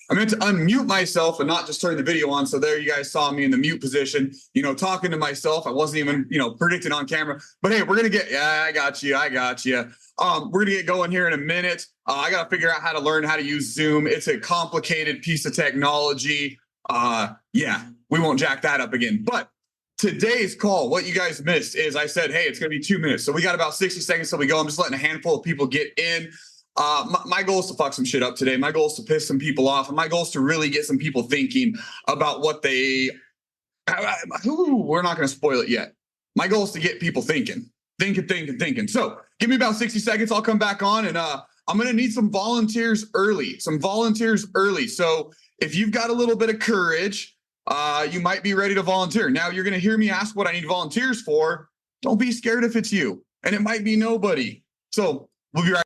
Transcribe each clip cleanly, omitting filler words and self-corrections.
I meant to unmute myself and not just turn the video on. So there you guys saw me in the mute position, talking to myself. I wasn't even, predicting on camera. But hey, we're going to get, I got you. We're going to get going here in a minute. I got to figure out how to learn how to use Zoom. It's a complicated piece of technology. We won't jack that up again. But today's call, what you guys missed is I said, hey, it's going to be 2 minutes. So we got about 60 seconds till we go. I'm just letting a handful of people get in. My goal is to fuck some shit up today. My goal is to piss some people off. And my goal is to really get some people thinking about what we're not going to spoil it yet. My goal is to get people thinking. So give me about 60 seconds. I'll come back on and I'm going to need some volunteers early. So if you've got a little bit of courage, you might be ready to volunteer. Now you're going to hear me ask what I need volunteers for. Don't be scared if it's you. And it might be nobody. So we'll be right.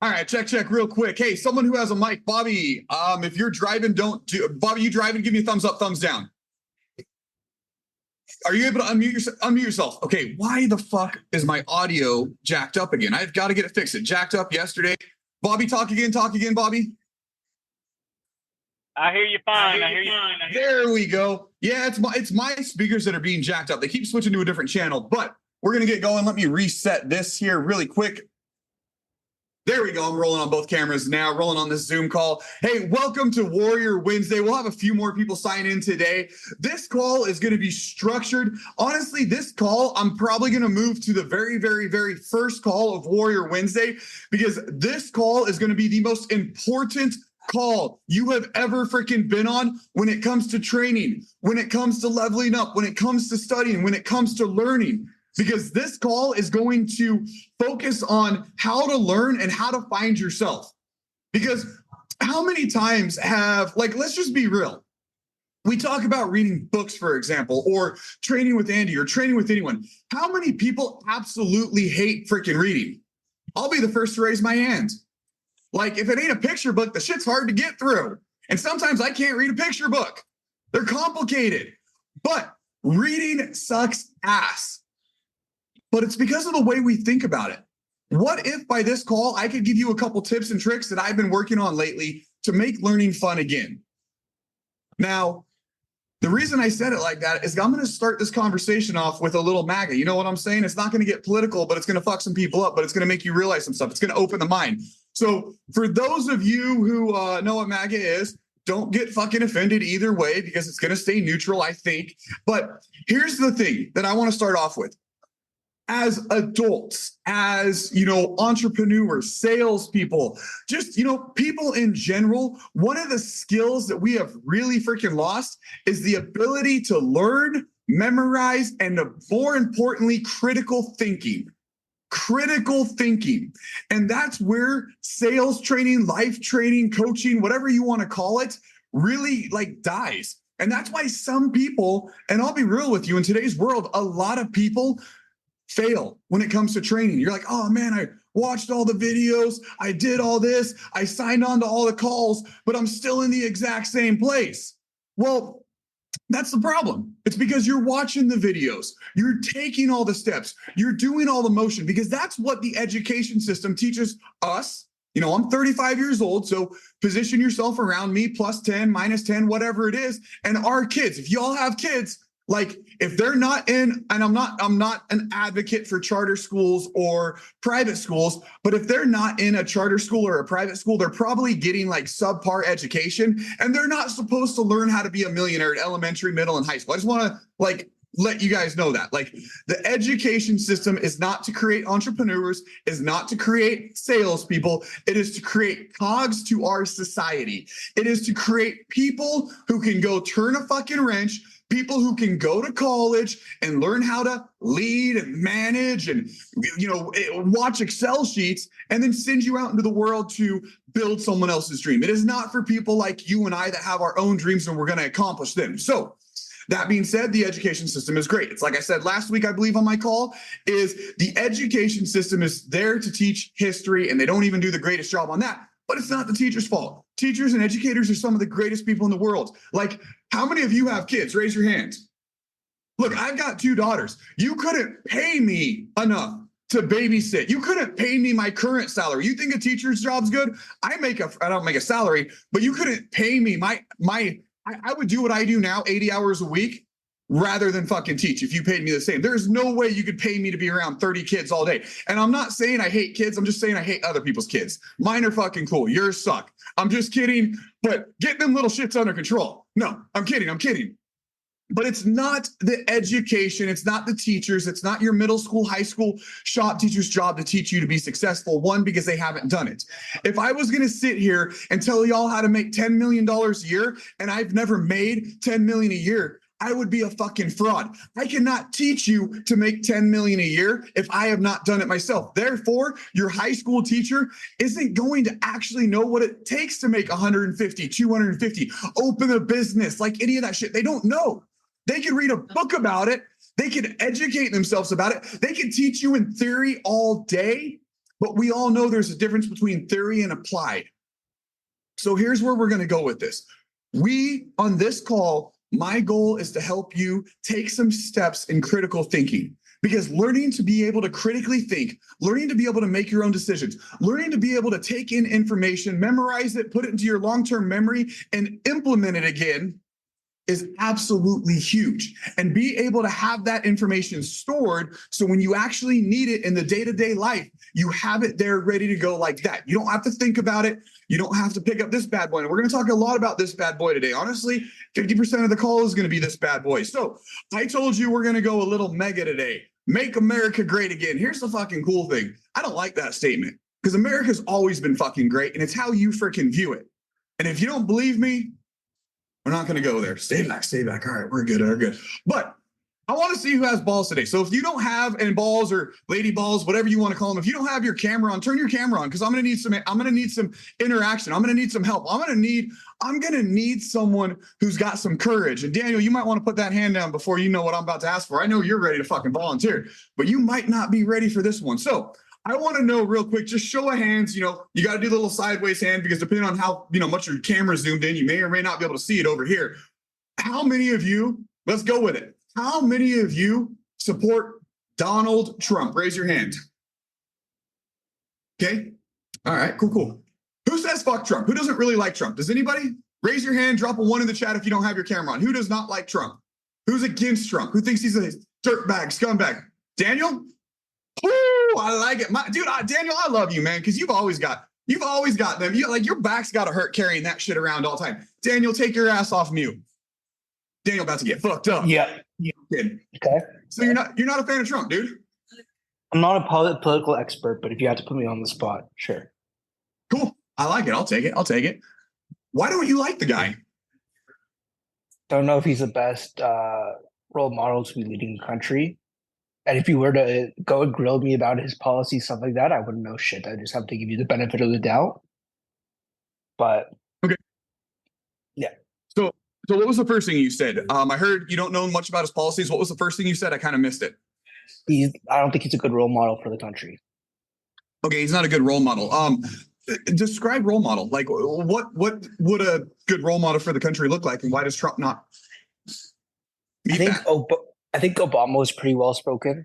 All right, check real quick. Hey, someone who has a mic, Bobby, if you're driving, Bobby, you driving, give me a thumbs up, thumbs down. Are you able to unmute yourself? Okay, why the fuck is my audio jacked up again? I've got to get it fixed. It jacked up yesterday. Bobby, talk again, Bobby. I hear you fine. There we go. Yeah, it's my speakers that are being jacked up. They keep switching to a different channel, but we're going to get going. Let me reset this here really quick. There we go. I'm rolling on both cameras now, rolling on this Zoom call. Hey, welcome to Warrior Wednesday. We'll have a few more people sign in today. This call is going to be structured. Honestly, this call, I'm probably going to move to the very, very, very first call of Warrior Wednesday because this call is going to be the most important call you have ever freaking been on when it comes to training, when it comes to leveling up, when it comes to studying, when it comes to learning. Because this call is going to focus on how to learn and how to find yourself. Because how many times let's just be real. We talk about reading books, for example, or training with Andy or training with anyone. How many people absolutely hate freaking reading? I'll be the first to raise my hand. Like, if it ain't a picture book, the shit's hard to get through. And sometimes I can't read a picture book. They're complicated. But reading sucks ass. But it's because of the way we think about it. What if by this call, I could give you a couple tips and tricks that I've been working on lately to make learning fun again? Now, the reason I said it like that is I'm going to start this conversation off with a little MAGA. You know what I'm saying? It's not going to get political, but it's going to fuck some people up, but it's going to make you realize some stuff. It's going to open the mind. So for those of you who know what MAGA is, don't get fucking offended either way because it's going to stay neutral, I think. But here's the thing that I want to start off with. As adults, as, entrepreneurs, salespeople, just, people in general, one of the skills that we have really freaking lost is the ability to learn, memorize, and more importantly, critical thinking. And that's where sales training, life training, coaching, whatever you want to call it, really dies. And that's why some people, and I'll be real with you, in today's world, a lot of people fail when it comes to training. You're like, oh man, I watched all the videos, I did all this, I signed on to all the calls, but I'm still in the exact same place. Well, that's the problem. It's because you're watching the videos, you're taking all the steps, you're doing all the motion, because that's what the education system teaches us. I'm 35 years old, so position yourself around me, plus 10, minus 10, whatever it is. And our kids, if y'all have kids, if they're not in, and I'm not an advocate for charter schools or private schools, but if they're not in a charter school or a private school, they're probably getting subpar education, and they're not supposed to learn how to be a millionaire at elementary, middle, and high school. I just want to let you guys know that the education system is not to create entrepreneurs, is not to create salespeople. It is to create cogs to our society. It is to create people who can go turn a fucking wrench, People who can go to college and learn how to lead and manage and, watch Excel sheets and then send you out into the world to build someone else's dream. It is not for people like you and I that have our own dreams and we're going to accomplish them. So that being said, the education system is great. It's like I said last week, I believe on my call, is the education system is there to teach history, and they don't even do the greatest job on that. But it's not the teacher's fault. Teachers and educators are some of the greatest people in the world. Like, how many of you have kids? Raise your hand. Look, I've got 2 daughters. You couldn't pay me enough to babysit. You couldn't pay me my current salary. You think a teacher's job's good? I don't make a salary, but you couldn't pay me I would do what I do now, 80 hours a week, rather than fucking teach if you paid me the same. There's no way you could pay me to be around 30 kids all day. And I'm not saying I hate kids. I'm just saying I hate other people's kids. Mine are fucking cool. Yours suck. I'm just kidding. But get them little shits under control. No, I'm kidding. But it's not the education. It's not the teachers. It's not your middle school, high school shop teacher's job to teach you to be successful. One, because they haven't done it. If I was going to sit here and tell y'all how to make $10 million a year and I've never made $10 million a year, I would be a fucking fraud. I cannot teach you to make $10 million a year if I have not done it myself. Therefore, your high school teacher isn't going to actually know what it takes to make 150, 250, open a business, like any of that shit. They don't know. They can read a book about it. They can educate themselves about it. They can teach you in theory all day, but we all know there's a difference between theory and applied. So here's where we're going to go with this. On this call, my goal is to help you take some steps in critical thinking, because learning to be able to critically think, learning to be able to make your own decisions, learning to be able to take in information, memorize it, put it into your long-term memory, and implement it again is absolutely huge. And be able to have that information stored so when you actually need it in the day-to-day life, you have it there ready to go like that. You don't have to think about it. You don't have to pick up this bad boy. And we're going to talk a lot about this bad boy today. Honestly, 50% of the call is going to be this bad boy. So I told you we're going to go a little mega today. Make America great again. Here's the fucking cool thing. I don't like that statement because America's always been fucking great, and it's how you freaking view it. And if you don't believe me, we're not going to go there. Stay back. All right, we're good. But I want to see who has balls today. So if you don't have any balls or lady balls, whatever you want to call them, if you don't have your camera on, turn your camera on, because I'm going to need some interaction. I'm going to need some help. I'm going to need someone who's got some courage. And Daniel, you might want to put that hand down before you know what I'm about to ask for. I know you're ready to fucking volunteer, but you might not be ready for this one. So I want to know real quick, just show of hands, you got to do the little sideways hand because depending on how, much your camera zoomed in, you may or may not be able to see it over here. How many of you, let's go with it. How many of you support Donald Trump? Raise your hand. Okay. All right, cool. Who says fuck Trump? Who doesn't really like Trump? Does anybody? Raise your hand, drop a 1 in the chat if you don't have your camera on. Who does not like Trump? Who's against Trump? Who thinks he's a dirtbag, scumbag? Daniel? Ooh, I like it. Daniel, I love you, man, because you've always got them. Your back's got to hurt carrying that shit around all the time. Daniel, take your ass off mute. Daniel about to get fucked up. Yeah. Okay. So you're not a fan of Trump, dude? I'm not a political expert, but if you had to put me on the spot, sure. Cool. I like it. I'll take it. Why don't you like the guy? Don't know if he's the best role model to be leading the country. And if you were to go and grill me about his policies, stuff like that, I wouldn't know shit. I just have to give you the benefit of the doubt. But okay. Yeah. So what was the first thing you said? I heard you don't know much about his policies. What was the first thing you said? I kind of missed it. I don't think he's a good role model for the country. Okay, he's not a good role model. Describe role model. Like, what would a good role model for the country look like, and why does Trump not? I think Obama was pretty well spoken.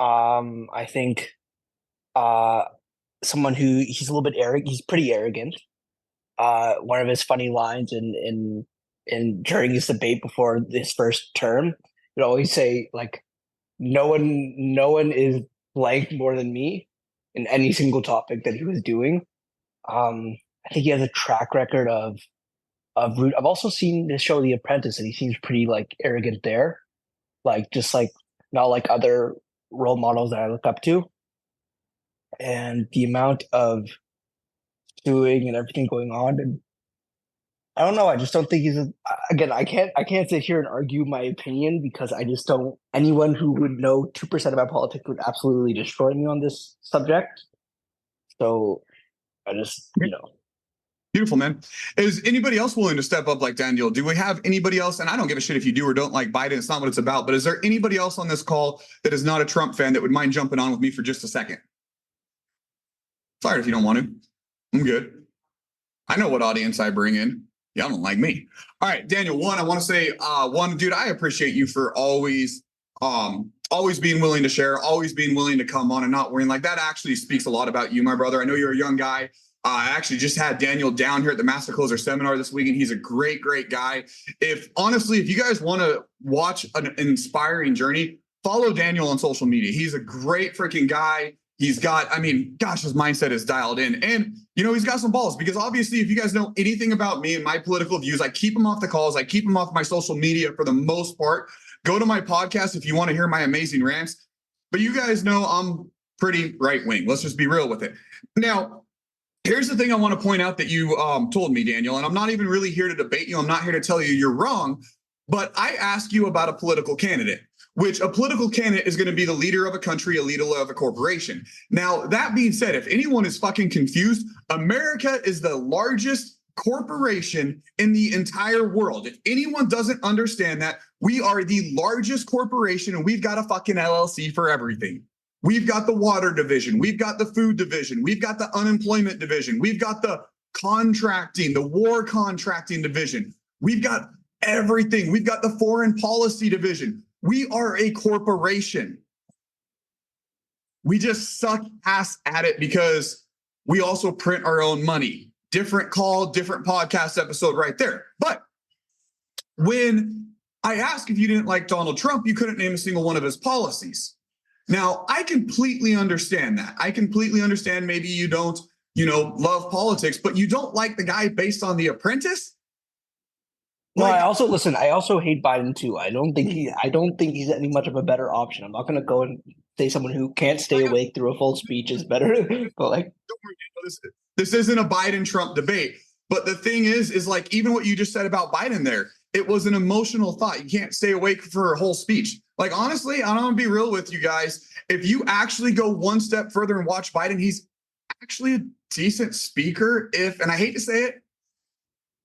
I think someone he's a little bit arrogant. He's pretty arrogant. One of his funny lines in during his debate before his first term, he'd always say like, "No one is blank more than me," in any single topic that he was doing. I think he has a track record of rude. I've also seen the show The Apprentice, and he seems pretty like arrogant there. Just not like other role models that I look up to. And the amount of suing and everything going on, and I don't know. I just don't think again, I can't sit here and argue my opinion because I just don't. Anyone who would know 2% about politics would absolutely destroy me on this subject. So I just, Beautiful, man. Is anybody else willing to step up like Daniel? Do we have anybody else? And I don't give a shit if you do or don't like Biden. It's not what it's about. But is there anybody else on this call that is not a Trump fan that would mind jumping on with me for just a second? Sorry if you don't want to. I'm good. I know what audience I bring in. Y'all don't like me. All right, Daniel. One, I want to say, dude, I appreciate you for always being willing to share, always being willing to come on and not worrying. Like that actually speaks a lot about you, my brother. I know you're a young guy. I actually just had Daniel down here at the Master Closer seminar this weekend. He's a great, great guy. If you guys want to watch an inspiring journey, follow Daniel on social media. He's a great freaking guy. He's got, his mindset is dialed in. And, he's got some balls because obviously if you guys know anything about me and my political views, I keep them off the calls. I keep them off my social media for the most part. Go to my podcast if you want to hear my amazing rants. But you guys know I'm pretty right wing. Let's just be real with it. Now, here's the thing I want to point out that you told me, Daniel, and I'm not even really here to debate you. I'm not here to tell you you're wrong, but I asked you about a political candidate, which a political candidate is going to be the leader of a country, a leader of a corporation. Now, that being said, if anyone is fucking confused, America is the largest corporation in the entire world. If anyone doesn't understand that, we are the largest corporation and we've got a fucking LLC for everything. We've got the water division. We've got the food division. We've got the unemployment division. We've got the contracting, the war contracting division. We've got everything. We've got the foreign policy division. We are a corporation. We just suck ass at it because we also print our own money. Different call, different podcast episode right there. But when I asked if you didn't like Donald Trump, you couldn't name a single one of his policies. Now, I completely understand that. I completely understand maybe you don't, love politics, but you don't like the guy based on The Apprentice? No, I also hate Biden too. I don't think he's any much of a better option. I'm not going to go and say someone who can't stay awake through a full speech is better. But this isn't a Biden-Trump debate. But the thing is like even what you just said about Biden there, it was an emotional thought. You can't stay awake for a whole speech. Like, honestly, I don't want to be real with you guys. If you actually go one step further and watch Biden, he's actually a decent speaker. And I hate to say it,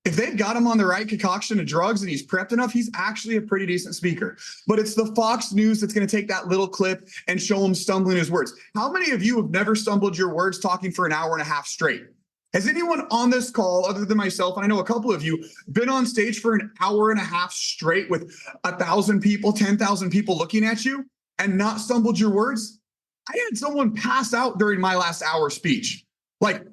if they've got him on the right concoction of drugs and he's prepped enough, he's actually a pretty decent speaker. But it's the Fox News that's going to take that little clip and show him stumbling his words. How many of you have never stumbled your words talking for an hour and a half straight? Has anyone on this call, other than myself, and I know a couple of you, been on stage for an hour and a half straight with 1,000 people, 10,000 people looking at you and not stumbled your words? I had someone pass out during my last hour speech. Like,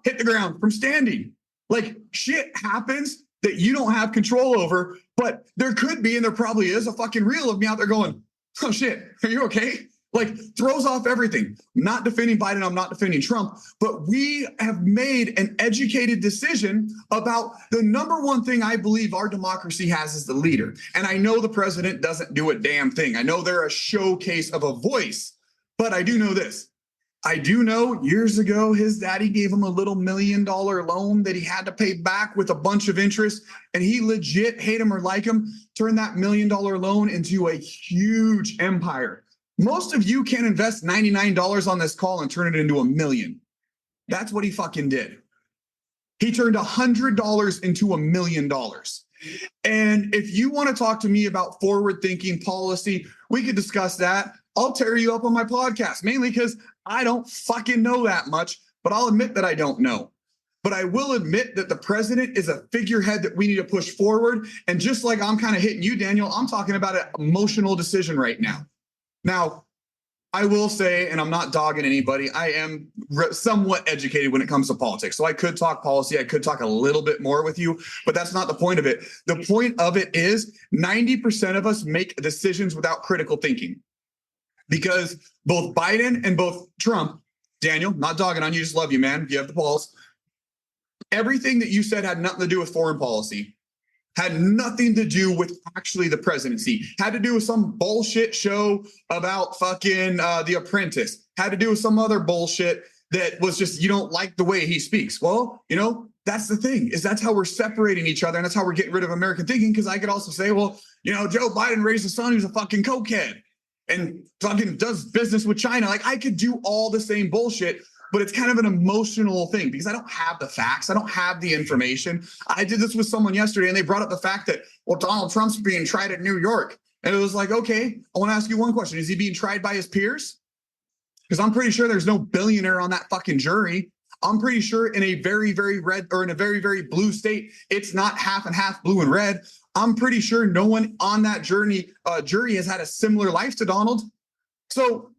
hit the ground from standing. Like, shit happens that you don't have control over, but there could be, and there probably is, a fucking reel of me out there going, oh shit, are you okay? Like, throws off everything. I'm not defending Biden, I'm not defending Trump, but we have made an educated decision about the number one thing I believe our democracy has is the leader. And I know the president doesn't do a damn thing. I know they're a showcase of a voice, but I do know this. I do know years ago, his daddy gave him a little $1 million loan that he had to pay back with a bunch of interest. And he legit, hate him or like him, turned that $1 million loan into a huge empire. Most of you can invest $99 on this call and turn it into $1 million. That's what he fucking did. He turned $100 into $1 million. And if you want to talk to me about forward-thinking policy, we could discuss that. I'll tear you up on my podcast, mainly because I don't fucking know that much, but I'll admit that I don't know. But I will admit that the president is a figurehead that we need to push forward. And just like I'm kind of hitting you, Daniel, I'm talking about an emotional decision right now. Now, I will say, and I'm not dogging anybody, I am somewhat educated when it comes to politics. So I could talk policy. I could talk a little bit more with you, but that's not the point of it. The point of it is 90% of us make decisions without critical thinking. Because both Biden and both Trump, Daniel, not dogging on you, just love you, man. You have the balls. Everything that you said had nothing to do with foreign policy, had nothing to do with actually the presidency, had to do with some bullshit show about fucking The Apprentice, had to do with some other bullshit. that was just, you don't like the way he speaks. Well, that's the thing, is that's how we're separating each other. And that's how we're getting rid of American thinking. Because I could also say, well, Joe Biden raised a son who's a fucking cokehead and fucking does business with China. Like, I could do all the same bullshit, but it's kind of an emotional thing because I don't have the facts. I don't have the information. I did this with someone yesterday and they brought up the fact that, well, Donald Trump's being tried in New York. And it was like, okay, I want to ask you one question. Is he being tried by his peers? Because I'm pretty sure there's no billionaire on that fucking jury. I'm pretty sure in a very, very red or in a very, very blue state, it's not half and half blue and red. I'm pretty sure no one on that jury has had a similar life to Donald. So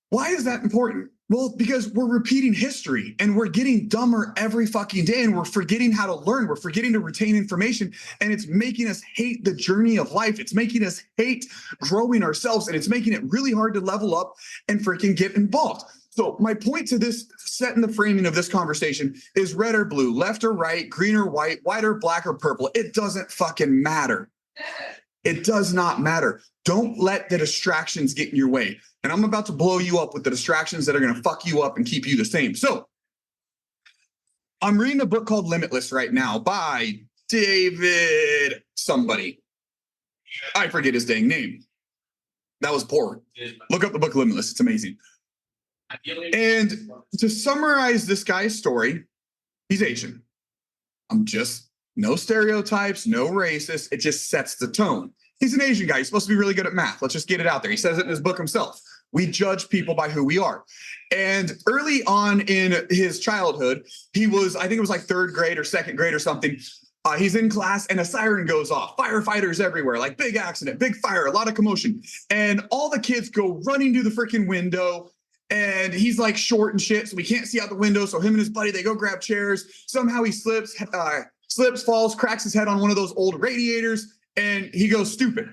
why is that important? Well, because we're repeating history and we're getting dumber every fucking day and we're forgetting how to learn. We're forgetting to retain information and it's making us hate the journey of life. It's making us hate growing ourselves and it's making it really hard to level up and freaking get involved. So my point to this, set in the framing of this conversation, is red or blue, left or right, green or white or black or purple. It doesn't fucking matter. It does not matter. Don't let the distractions get in your way. And I'm about to blow you up with the distractions that are going to fuck you up and keep you the same. So I'm reading a book called Limitless right now by David somebody. I forget his dang name. That was poor. Look up the book Limitless. It's amazing. And to summarize this guy's story, he's Asian. No stereotypes, no racist. It just sets the tone. He's an Asian guy. He's supposed to be really good at math. Let's just get it out there. He says it in his book himself. We judge people by who we are. And early on in his childhood, I think it was like third grade or second grade or something. He's in class and a siren goes off. Firefighters everywhere, like big accident, big fire, a lot of commotion. And all the kids go running to the freaking window. And he's like short and shit, so we can't see out the window. So him and his buddy, they go grab chairs. Somehow he slips, falls, cracks his head on one of those old radiators, and he goes stupid.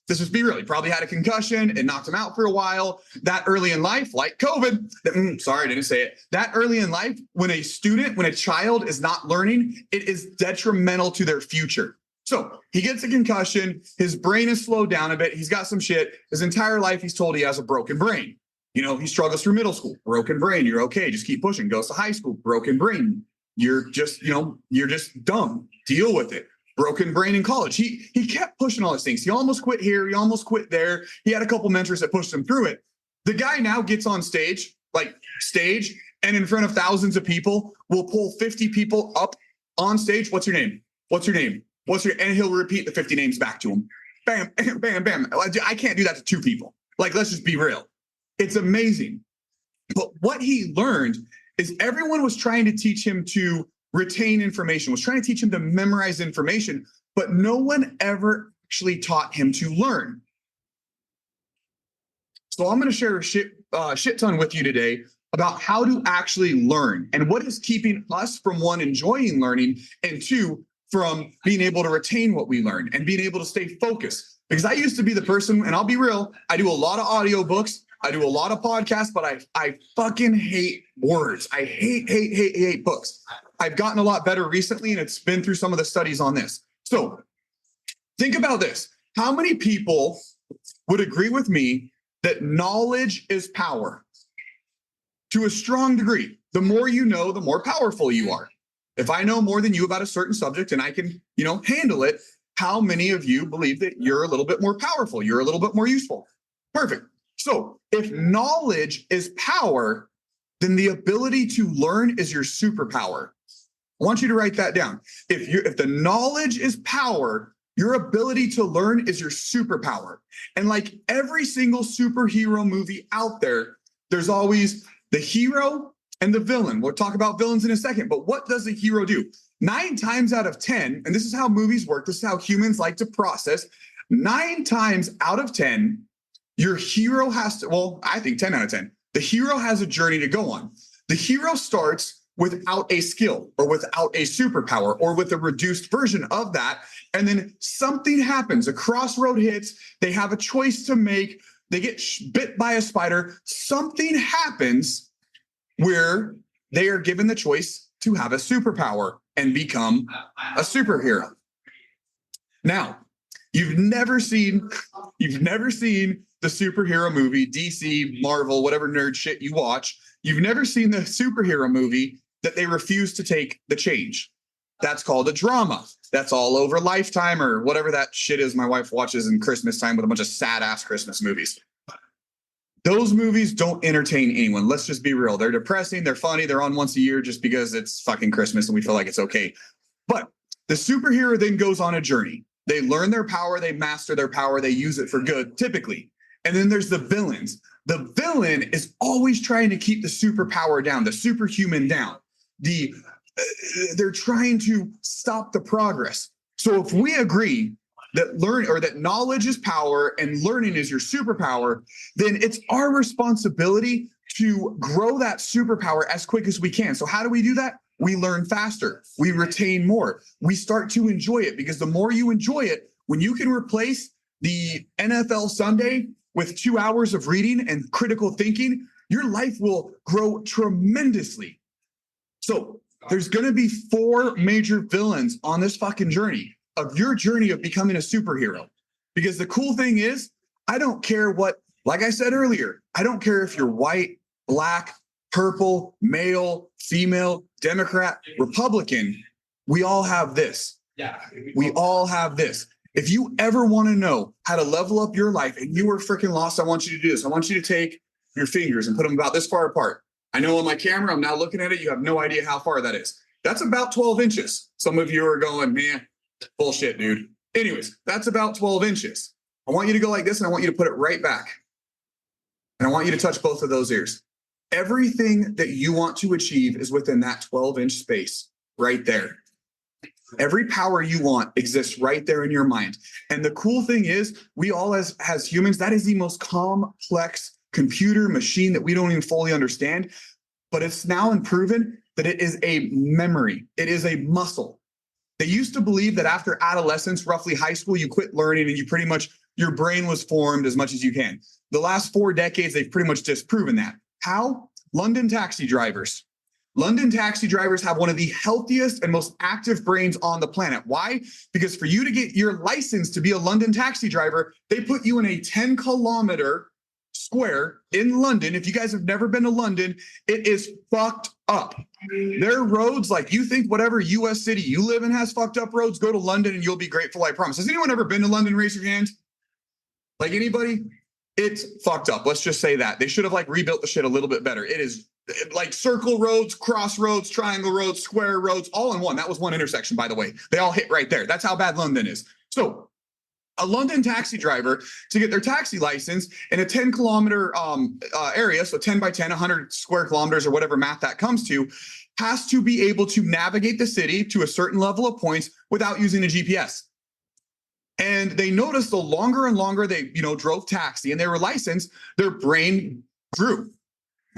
Let's just be real. He probably had a concussion. It knocked him out for a while. That early in life, like COVID, sorry, I didn't say it. That early in life, when a child is not learning, it is detrimental to their future. So he gets a concussion. His brain is slowed down a bit. He's got some shit. His entire life, he's told he has a broken brain. He struggles through middle school, broken brain. You're okay. Just keep pushing. Goes to high school, broken brain. You're just dumb. Deal with it. Broken brain in college. He kept pushing all these things. He almost quit here. He almost quit there. He had a couple mentors that pushed him through it. The guy now gets on stage, and in front of thousands of people, will pull 50 people up on stage. What's your name? What's your name? And he'll repeat the 50 names back to him. Bam, bam, bam, bam. I can't do that to two people. Let's just be real. It's amazing. But what he learned is everyone was trying to teach him to retain information, was trying to teach him to memorize information, but no one ever actually taught him to learn. So I'm going to share a shit ton with you today about how to actually learn and what is keeping us from, one, enjoying learning, and two, from being able to retain what we learn and being able to stay focused. Because I used to be the person, and I'll be real, I do a lot of audiobooks. I do a lot of podcasts, but I fucking hate words. I hate books. I've gotten a lot better recently, and it's been through some of the studies on this. So think about this. How many people would agree with me that knowledge is power? To a strong degree. The more you know, the more powerful you are. If I know more than you about a certain subject and I can, handle it, how many of you believe that you're a little bit more powerful? You're a little bit more useful? Perfect. So if knowledge is power, then the ability to learn is your superpower. I want you to write that down. If the knowledge is power, your ability to learn is your superpower. And like every single superhero movie out there, there's always the hero and the villain. We'll talk about villains in a second, but what does the hero do? 9 times out of 10, and this is how movies work, this is how humans like to process, 9 times out of 10, your hero has to, well, I think 10 out of 10, the hero has a journey to go on. The hero starts without a skill or without a superpower or with a reduced version of that. And then something happens, a crossroad hits, they have a choice to make, they get bit by a spider, something happens where they are given the choice to have a superpower and become a superhero. Now, you've never seen You've never seen the superhero movie, DC, Marvel, whatever nerd shit you watch. You've never seen the superhero movie that they refuse to take the change. That's called a drama. That's all over Lifetime or whatever that shit is my wife watches in Christmas time with a bunch of sad ass Christmas movies. Those movies don't entertain anyone. Let's just be real. They're depressing. They're funny. They're on once a year just because it's fucking Christmas and we feel like it's okay. But the superhero then goes on a journey. They learn their power. They master their power. They use it for good, typically. And then there's the villains. The villain is always trying to keep the superpower down, the superhuman down. They're trying to stop the progress. So if we agree that that knowledge is power and learning is your superpower, then it's our responsibility to grow that superpower as quick as we can. So how do we do that? We learn faster. We retain more. We start to enjoy it, because the more you enjoy it, when you can replace the NFL Sunday with 2 hours of reading and critical thinking, your life will grow tremendously. So there's going to be 4 major villains on this fucking journey of your journey of becoming a superhero. Because the cool thing is, I don't care what, like I said earlier, I don't care if you're white, black, purple, male, female, Democrat, Republican. We all have this. Yeah. We all have this. If you ever want to know how to level up your life and you were freaking lost, I want you to do this. I want you to take your fingers and put them about this far apart. I know on my camera, I'm now looking at it. You have no idea how far that is. That's about 12 inches. Some of you are going, man, bullshit, dude. Anyways, that's about 12 inches. I want you to go like this, and I want you to put it right back. And I want you to touch both of those ears. Everything that you want to achieve is within that 12-inch space right there. Every power you want exists right there in your mind. And the cool thing is, we all as humans, that is the most complex computer machine that we don't even fully understand. But it's now proven that it is a memory. It is a muscle. They used to believe that after adolescence, roughly high school, you quit learning and you pretty much, your brain was formed as much as you can. The last 4 decades, they've pretty much disproven that. How? London taxi drivers. London taxi drivers have one of the healthiest and most active brains on the planet. Why? Because for you to get your license to be a London taxi driver, they put you in a 10-kilometer square in London. If you guys have never been to London, it is fucked up. Their roads, like, you think whatever US city you live in has fucked up roads, go to London and you'll be grateful, I promise. Has anyone ever been to London? Raise your hand. Like, anybody? It's fucked up. Let's just say that. They should have rebuilt the shit a little bit better. It is like circle roads, crossroads, triangle roads, square roads, all in one. That was one intersection, by the way. They all hit right there. That's how bad London is. So a London taxi driver, to get their taxi license in a 10-kilometer area, so 10 by 10, 100 square kilometers or whatever math that comes to, has to be able to navigate the city to a certain level of points without using a GPS. And they noticed the longer and longer they, drove taxi and they were licensed, their brain grew.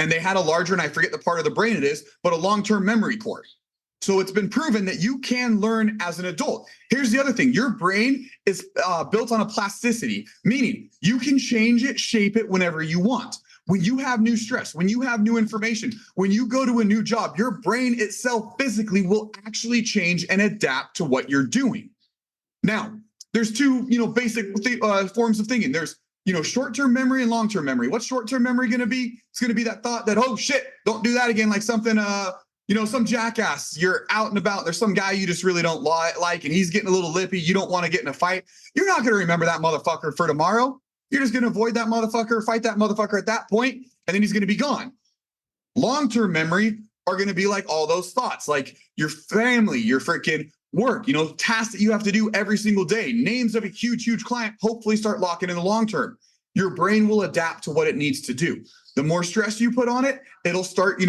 And they had a larger, and I forget the part of the brain it is, but a long-term memory core. So it's been proven that you can learn as an adult. Here's the other thing. Your brain is built on a plasticity, meaning you can change it, shape it whenever you want. When you have new stress, when you have new information, when you go to a new job, your brain itself physically will actually change and adapt to what you're doing. Now, there's 2, basic forms of thinking. There's, short-term memory and long-term memory. What's short-term memory going to be? It's going to be that thought that, oh shit, don't do that again. Like something, some jackass, you're out and about. There's some guy you just really don't like, and he's getting a little lippy. You don't want to get in a fight. You're not going to remember that motherfucker for tomorrow. You're just going to avoid that motherfucker, fight that motherfucker at that point, and then he's going to be gone. Long-term memory are going to be like all those thoughts, like your family, your freaking work, tasks that you have to do every single day, names of a huge client, hopefully start locking in the long term. Your brain will adapt to what it needs to do. The more stress you put on it, it'll start,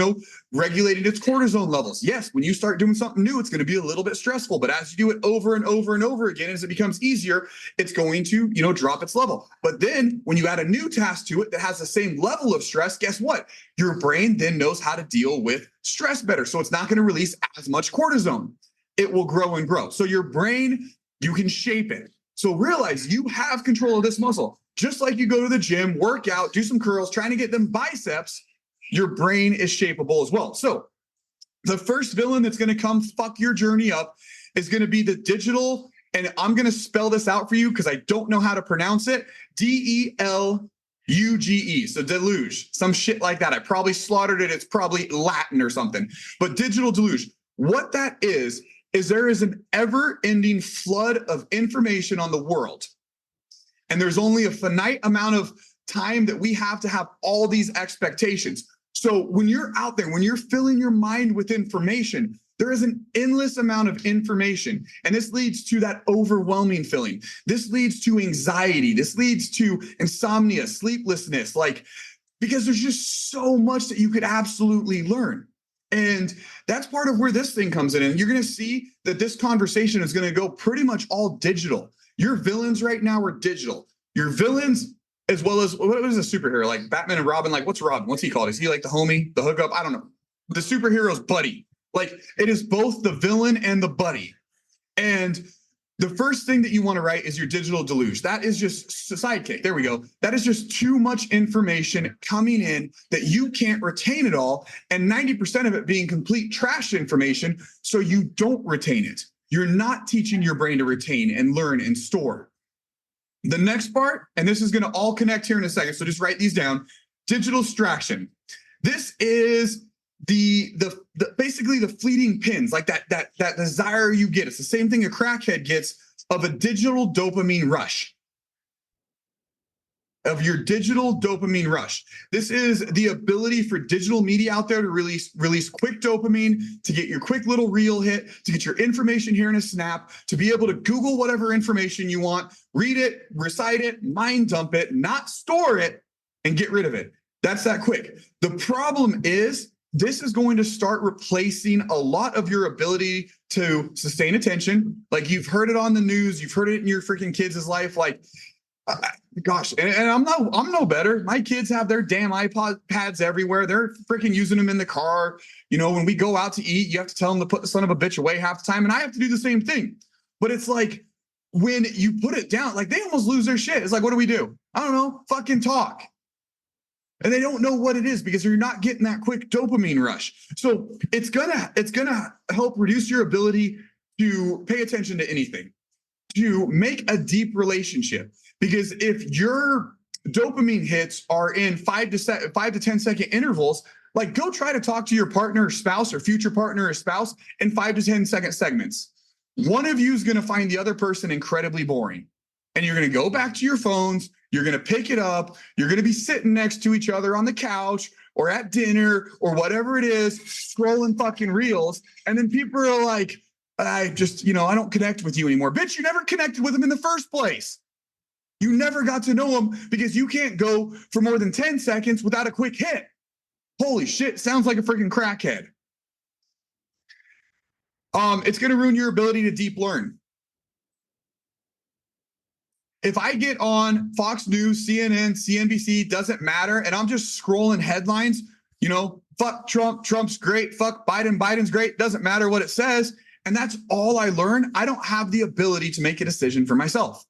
regulating its cortisone levels. Yes, when you start doing something new, it's going to be a little bit stressful, but as you do it over and over and over again, as it becomes easier, it's going to, drop its level. But then when you add a new task to it that has the same level of stress, guess what? Your brain then knows how to deal with stress better. So it's not going to release as much cortisone. It will grow and grow. So your brain, you can shape it. So realize you have control of this muscle. Just like you go to the gym, work out, do some curls, trying to get them biceps, your brain is shapeable as well. So the first villain that's going to come fuck your journey up is going to be the digital And I'm going to spell this out for you because I don't know how to pronounce it. Deluge. So deluge, some shit like that. I probably slaughtered it. It's probably Latin or something. But digital deluge, what that is there is an ever-ending flood of information on the world. And there's only a finite amount of time that we have to have all these expectations. So when you're out there, when you're filling your mind with information, there is an endless amount of information. And this leads to that overwhelming feeling. This leads to anxiety. This leads to insomnia, sleeplessness, because there's just so much that you could absolutely learn. And that's part of where this thing comes in. And you're going to see that this conversation is going to go pretty much all digital. Your villains right now are digital. Your villains, as well as, what is a superhero? Like Batman and Robin, what's Robin? What's he called? Is he like the homie, the hookup? I don't know. The superhero's buddy. It is both the villain and the buddy. And the first thing that you want to write is your digital deluge. That is just a sidekick. There we go. That is just too much information coming in that you can't retain it all. And 90% of it being complete trash information. So you don't retain it. You're not teaching your brain to retain and learn and store. The next part, and this is going to all connect here in a second. So just write these down. Digital distraction. This is the basically the fleeting pins, like that desire you get. It's the same thing a crackhead gets of a digital dopamine rush. Of your digital dopamine rush. This is the ability for digital media out there to release quick dopamine, to get your quick little reel hit, to get your information here in a snap, to be able to Google whatever information you want, read it, recite it, mind dump it, not store it, and get rid of it. That's that quick. The problem is this is going to start replacing a lot of your ability to sustain attention. Like you've heard it on the news, you've heard it in your freaking kids' life. Gosh, and I'm no better. My kids have their damn iPads everywhere. They're freaking using them in the car. When we go out to eat, you have to tell them to put the son of a bitch away half the time. And I have to do the same thing. But it's like when you put it down, they almost lose their shit. It's like, what do we do? I don't know, fucking talk. And they don't know what it is because you're not getting that quick dopamine rush. So it's gonna help reduce your ability to pay attention to anything, to make a deep relationship. Because if your dopamine hits are in 5 to 10 second intervals, go try to talk to your partner or spouse or future partner or spouse in 5 to 10 second segments. One of you is going to find the other person incredibly boring. And you're going to go back to your phones. You're going to pick it up. You're going to be sitting next to each other on the couch or at dinner or whatever it is, scrolling fucking reels. And then people are like, I don't connect with you anymore. Bitch, you never connected with them in the first place. You never got to know them because you can't go for more than 10 seconds without a quick hit. Holy shit, sounds like a freaking crackhead. It's going to ruin your ability to deep learn. If I get on Fox News, CNN, CNBC, doesn't matter, and I'm just scrolling headlines, fuck Trump, Trump's great, fuck Biden, Biden's great, doesn't matter what it says, and that's all I learn, I don't have the ability to make a decision for myself.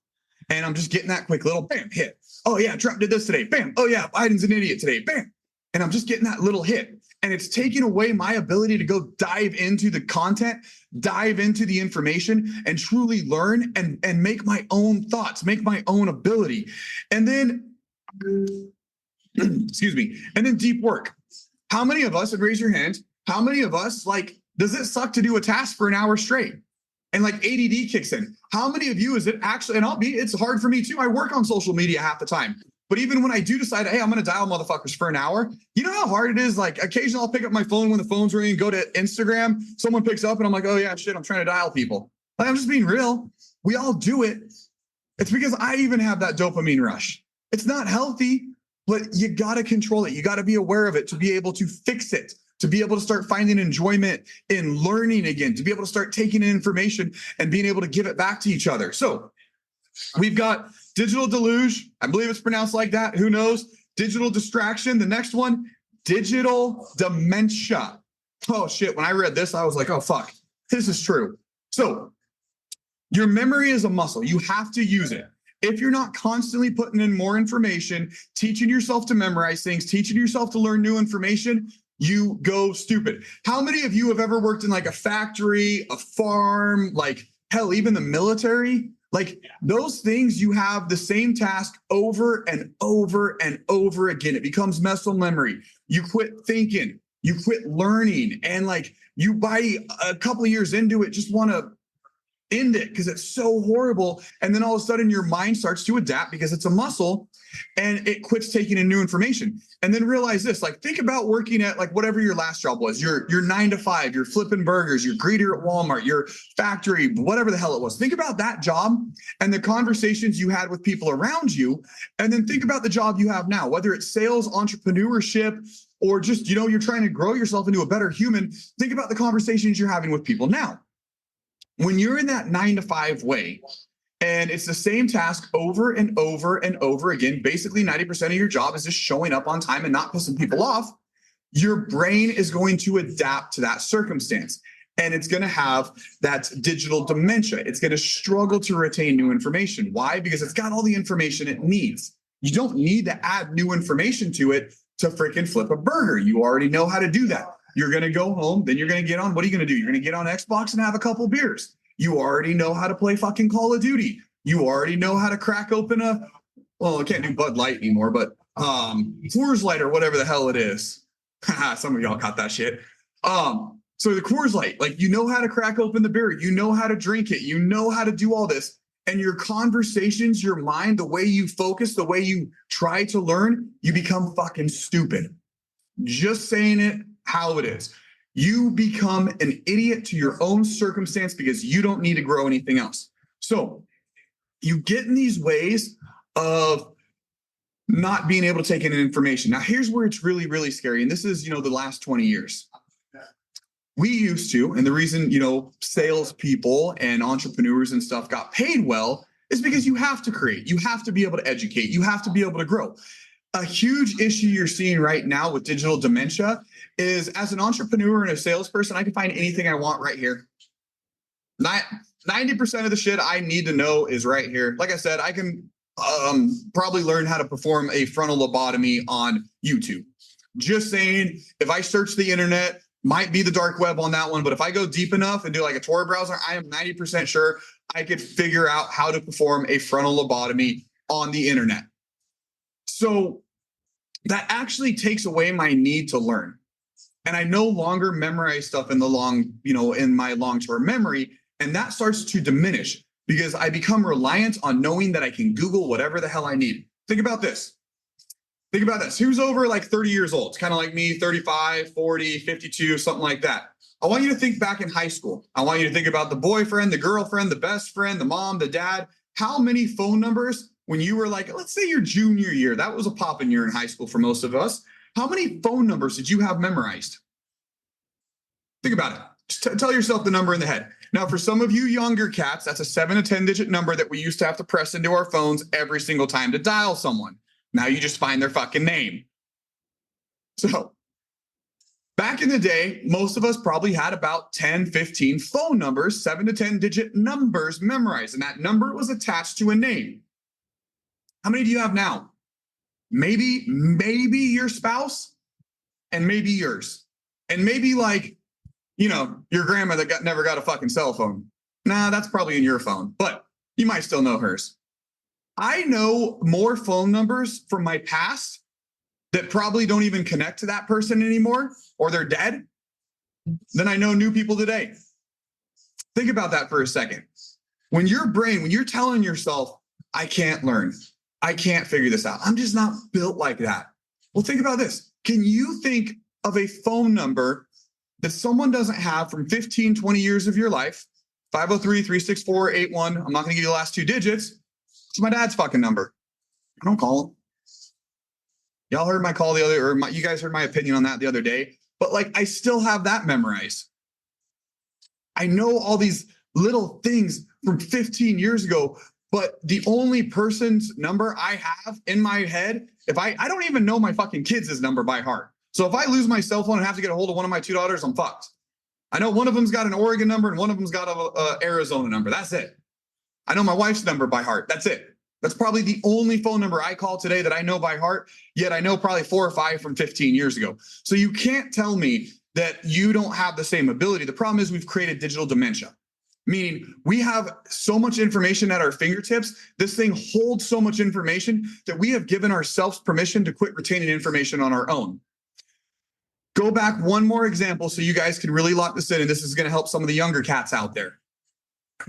And I'm just getting that quick little bam hit. Oh yeah, Trump did this today. Bam. Oh yeah, Biden's an idiot today. Bam. And I'm just getting that little hit. And it's taking away my ability to go dive into the content, dive into the information, and truly learn and make my own thoughts, make my own ability. And then, excuse me, and then deep work. How many of us, and raise your hand, how many of us, does it suck to do a task for an hour straight? And ADD kicks in. How many of you is it actually, and it's hard for me too. I work on social media half the time. But even when I do decide, hey, I'm going to dial motherfuckers for an hour, you know how hard it is? Occasionally I'll pick up my phone when the phone's ringing, go to Instagram, someone picks up and I'm like, oh yeah, shit, I'm trying to dial people. I'm just being real. We all do it. It's because I even have that dopamine rush. It's not healthy, but you got to control it. You got to be aware of it to be able to fix it, to be able to start finding enjoyment in learning again, to be able to start taking in information and being able to give it back to each other. So we've got digital deluge. I believe it's pronounced like that. Who knows? Digital distraction. The next one, digital dementia. Oh shit. When I read this, I was like, oh fuck, this is true. So your memory is a muscle. You have to use it. If you're not constantly putting in more information, teaching yourself to memorize things, teaching yourself to learn new information, you go stupid. How many of you have ever worked in a factory, a farm, hell, even the military, like those things, you have the same task over and over and over again. It becomes muscle memory. You quit thinking, you quit learning, and like you by a couple of years into it, just want to end it because it's so horrible. And then all of a sudden your mind starts to adapt because it's a muscle and it quits taking in new information. And then realize this, like think about working at like whatever your last job was, your 9 to 5, you're flipping burgers, your greeter at Walmart, your factory, whatever the hell it was. Think about that job and the conversations you had with people around you. And then think about the job you have now, whether it's sales, entrepreneurship, or just, you're trying to grow yourself into a better human. Think about the conversations you're having with people now. When you're in that 9 to 5 way, and it's the same task over and over and over again, basically 90% of your job is just showing up on time and not pissing people off, your brain is going to adapt to that circumstance. And it's going to have that digital dementia. It's going to struggle to retain new information. Why? Because it's got all the information it needs. You don't need to add new information to it to freaking flip a burger. You already know how to do that. You're going to go home, then you're going to get on. What are you going to do? You're going to get on Xbox and have a couple beers. You already know how to play fucking Call of Duty. You already know how to crack open I can't do Bud Light anymore, but Coors Light or whatever the hell it is. Some of y'all caught that shit. So the Coors Light, like, you know how to crack open the beer. You know how to drink it. You know how to do all this. And your conversations, your mind, the way you focus, the way you try to learn, you become fucking stupid. Just saying it how it is. You become an idiot to your own circumstance because you don't need to grow anything else. So you get in these ways of not being able to take in information. Now, here's where it's really, really scary. And this is, the last 20 years. We used to, and the reason, salespeople and entrepreneurs and stuff got paid well is because you have to create, you have to be able to educate, you have to be able to grow. A huge issue you're seeing right now with digital dementia is, as an entrepreneur and a salesperson, I can find anything I want right here. 90% of the shit I need to know is right here. Like I said, I can probably learn how to perform a frontal lobotomy on YouTube. Just saying, if I search the internet, might be the dark web on that one, but if I go deep enough and do like a Tor browser, I am 90% sure I could figure out how to perform a frontal lobotomy on the internet. So that actually takes away my need to learn. And I no longer memorize stuff in in my long-term memory. And that starts to diminish because I become reliant on knowing that I can Google whatever the hell I need. Think about this. Who's over like 30 years old? It's kind of like me, 35, 40, 52, something like that. I want you to think back in high school. I want you to think about the boyfriend, the girlfriend, the best friend, the mom, the dad. How many phone numbers when you were like, let's say your junior year, that was a poppin' year in high school for most of us. How many phone numbers did you have memorized? Think about it. Just tell yourself the number in the head. Now, for some of you younger cats, that's a 7 to 10 digit number that we used to have to press into our phones every single time to dial someone. Now you just find their fucking name. So back in the day, most of us probably had about 10, 15 phone numbers, 7 to 10 digit numbers memorized. And that number was attached to a name. How many do you have now? Maybe your spouse and maybe yours. And maybe like, your grandma that never got a fucking cell phone. Nah, that's probably in your phone, but you might still know hers. I know more phone numbers from my past that probably don't even connect to that person anymore, or they're dead, than I know new people today. Think about that for a second. When you're telling yourself, I can't learn, I can't figure this out, I'm just not built like that. Well, think about this. Can you think of a phone number that someone doesn't have from 15, 20 years of your life? 503-364-81. I'm not going to give you the last 2 digits. It's my dad's fucking number. I don't call him. Y'all heard my call you guys heard my opinion on that the other day. But like, I still have that memorized. I know all these little things from 15 years ago, but the only person's number I have in my head, I don't even know my fucking kids' number by heart. So if I lose my cell phone and have to get a hold of one of my 2 daughters, I'm fucked. I know one of them's got an Oregon number and one of them's got a Arizona number. That's it. I know my wife's number by heart. That's it. That's probably the only phone number I call today that I know by heart, yet I know probably 4 or 5 from 15 years ago. So you can't tell me that you don't have the same ability. The problem is we've created digital dementia. Meaning we have so much information at our fingertips. This thing holds so much information that we have given ourselves permission to quit retaining information on our own. Go back one more example so you guys can really lock this in, and this is going to help some of the younger cats out there.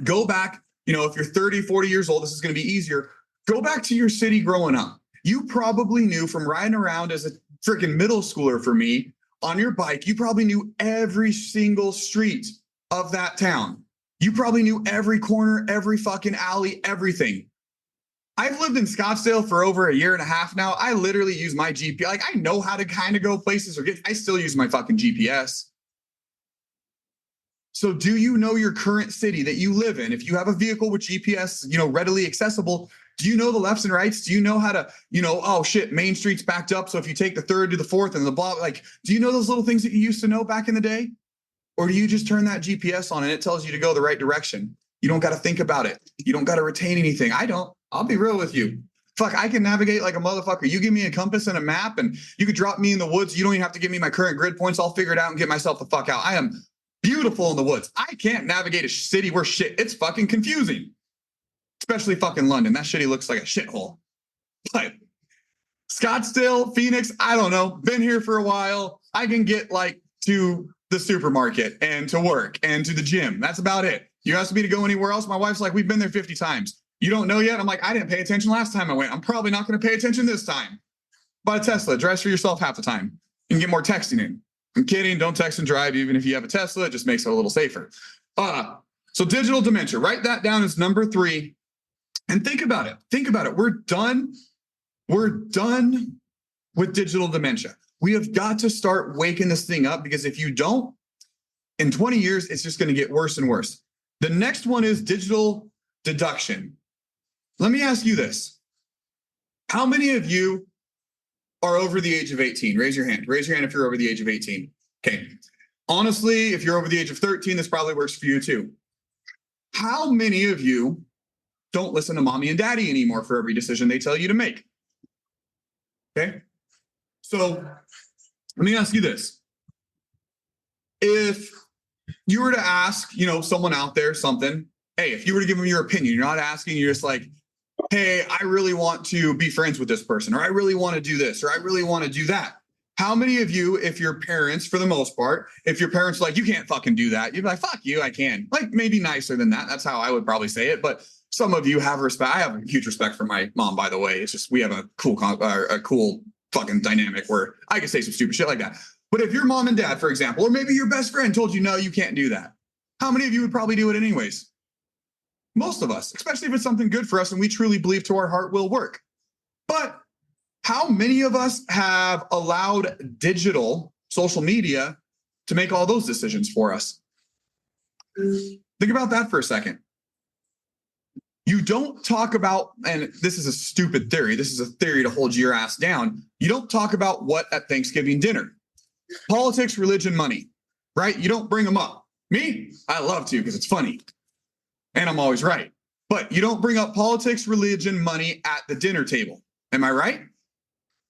Go back, if you're 30, 40 years old, this is going to be easier. Go back to your city growing up. You probably knew from riding around as a freaking middle schooler for me on your bike, you probably knew every single street of that town. You probably knew every corner, every fucking alley, everything. I've lived in Scottsdale for over a year and a half now. I literally use my GPS. Like, I know how to kind of go places I still use my fucking GPS. So do you know your current city that you live in? If you have a vehicle with GPS, readily accessible, do you know the lefts and rights? Do you know how to, oh shit, Main Street's backed up. So if you take the 3rd to the 4th and the blah, do you know those little things that you used to know back in the day? Or do you just turn that GPS on and it tells you to go the right direction? You don't got to think about it. You don't got to retain anything. I don't. I'll be real with you. Fuck, I can navigate like a motherfucker. You give me a compass and a map and you could drop me in the woods. You don't even have to give me my current grid points. I'll figure it out and get myself the fuck out. I am beautiful in the woods. I can't navigate a city where it's fucking confusing. Especially fucking London. That shitty looks like a shithole. But Scottsdale, Phoenix, I don't know. Been here for a while. I can get to the supermarket and to work and to the gym. That's about it. You ask me to go anywhere else. My wife's like, we've been there 50 times. You don't know yet? I'm like, I didn't pay attention last time I went. I'm probably not going to pay attention this time. Buy a Tesla. Drives for yourself half the time. You can get more texting in. I'm kidding. Don't text and drive. Even if you have a Tesla, it just makes it a little safer. So digital dementia, write that down as number 3. And think about it. Think about it. We're done. We're done with digital dementia. We have got to start waking this thing up, because if you don't, in 20 years, it's just going to get worse and worse. The next one is digital deduction. Let me ask you this. How many of you are over the age of 18? Raise your hand. Raise your hand if you're over the age of 18. Okay. Honestly, if you're over the age of 13, this probably works for you too. How many of you don't listen to mommy and daddy anymore for every decision they tell you to make? Okay. So let me ask you this. If you were to ask, someone out there something, hey, if you were to give them your opinion, you're not asking, you're just like, hey, I really want to be friends with this person, or I really want to do this, or I really want to do that. How many of you, if your parents, for the most part, if your parents are like, you can't fucking do that, you'd be like, fuck you, I can. Like, maybe nicer than that. That's how I would probably say it. But some of you have respect. I have a huge respect for my mom, by the way. It's just, we have a cool fucking dynamic where I can say some stupid shit like that. But if your mom and dad, for example, or maybe your best friend told you, no, you can't do that, how many of you would probably do it anyways? Most of us, especially if it's something good for us and we truly believe to our heart will work. But how many of us have allowed digital social media to make all those decisions for us? Think about that for a second. You don't talk about, and this is a stupid theory, this is a theory to hold your ass down. You don't talk about what at Thanksgiving dinner. Politics, religion, money, right? You don't bring them up. Me, I love to because it's funny. And I'm always right. But you don't bring up politics, religion, money at the dinner table. Am I right?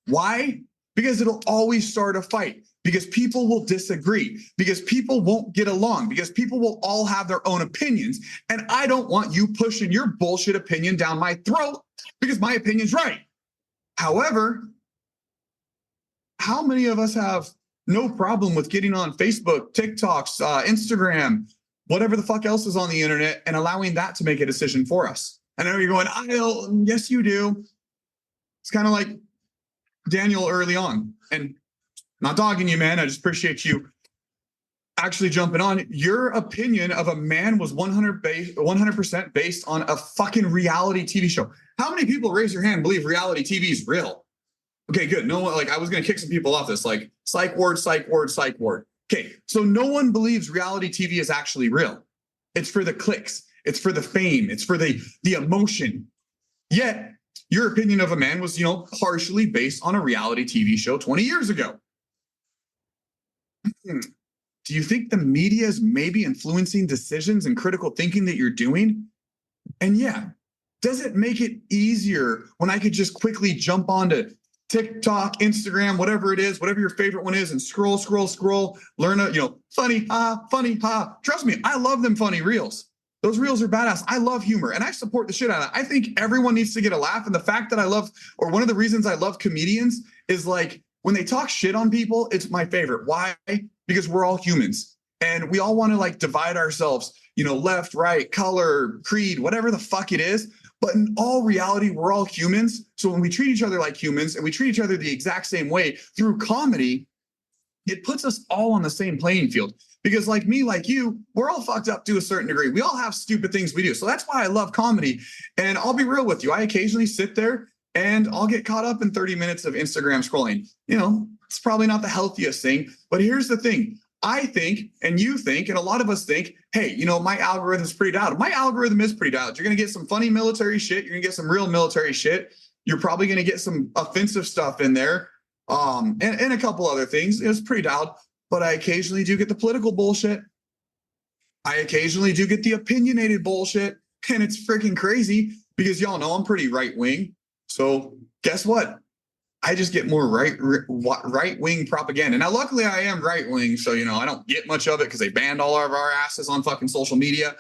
Why? Because it'll always start a fight. Because people will disagree. Because people won't get along. Because people will all have their own opinions. And I don't want you pushing your bullshit opinion down my throat because my opinion's right. However, how many of us have no problem with getting on Facebook, TikToks, Instagram, whatever the fuck else is on the internet, and allowing that to make a decision for us? I know you're going, yes, you do. It's kind of like Daniel early on. And not dogging you, man. I just appreciate you actually jumping on. Your opinion of a man was 100% based on a fucking reality TV show. How many people, raise your hand, believe reality TV is real? Okay, good. No one, I was going to kick some people off this, psych ward, psych ward, psych ward. Okay, so no one believes reality TV is actually real. It's for the clicks. It's for the fame. It's for the emotion. Yet, your opinion of a man was, partially based on a reality TV show 20 years ago. Do you think the media is maybe influencing decisions and critical thinking that you're doing? And yeah, does it make it easier when I could just quickly jump onto TikTok, Instagram, whatever it is, whatever your favorite one is, and scroll, learn funny, funny, Trust me, I love them funny reels. Those reels are badass. I love humor and I support the shit out of it. I think everyone needs to get a laugh. And the fact that I love, or one of the reasons I love comedians is like when they talk shit on people, it's my favorite. Why? Because we're all humans and we all want to like divide ourselves, you know, left, right, color, creed, whatever the fuck it is. But in all reality, we're all humans. So when we treat each other like humans and we treat each other the exact same way through comedy, it puts us all on the same playing field. Because like me, like you, we're all fucked up to a certain degree. We all have stupid things we do. So that's why I love comedy. And I'll be real with you. I occasionally sit there and I'll get caught up in 30 minutes of Instagram scrolling. You know, it's probably not the healthiest thing. But here's the thing. I think, and you think, and a lot of us think, hey, you know, my algorithm's pretty dialed. My algorithm is pretty dialed. You're going to get some funny military shit. You're going to get some real military shit. You're probably going to get some offensive stuff in there. And a couple other things. It's pretty dialed. But I occasionally do get the political bullshit. I occasionally do get the opinionated bullshit. And it's freaking crazy because y'all know I'm pretty right wing. So guess what? I just get more right wing propaganda. Now, luckily, I am right wing. So, you know, I don't get much of it because they banned all of our asses on fucking social media.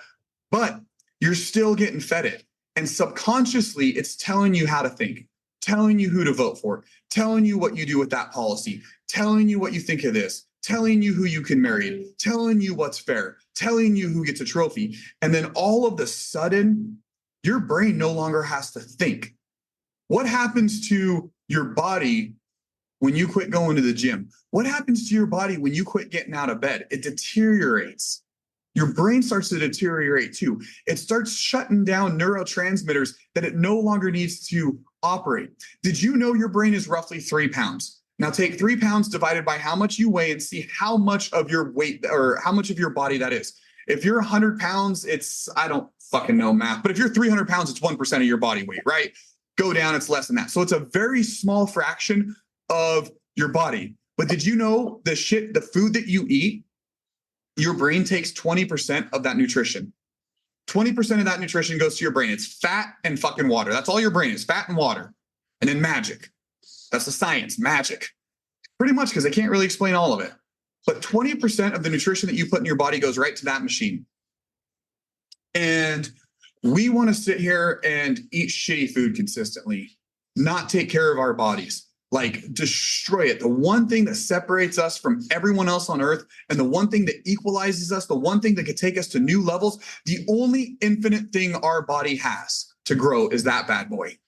But you're still getting fed it. And subconsciously, it's telling you how to think, telling you who to vote for, telling you what you do with that policy, telling you what you think of this, telling you who you can marry, telling you what's fair, telling you who gets a trophy. And then all of the sudden, your brain no longer has to think. What happens to your body when you quit going to the gym? What happens to your body when you quit getting out of bed? It deteriorates. Your brain starts to deteriorate too. It starts shutting down neurotransmitters that it no longer needs to operate. Did you know your brain is roughly 3 pounds? Now take 3 pounds divided by how much you weigh and see how much of your weight or how much of your body that is. If you're 100 pounds, it's, I don't fucking know math, but if you're 300 pounds, it's 1% of your body weight, right? Go down, it's less than that. So it's a very small fraction of your body. But did you know the food that you eat, your brain takes 20% of that nutrition. 20% of that nutrition goes to your brain. It's fat and fucking water. That's all your brain is, fat and water. And then magic. That's the science, magic. Pretty much because I can't really explain all of it. But 20% of the nutrition that you put in your body goes right to that machine. And we want to sit here and eat shitty food consistently, not take care of our bodies, like destroy it. The one thing that separates us from everyone else on earth and the one thing that equalizes us, the one thing that could take us to new levels, the only infinite thing our body has to grow is that bad boy.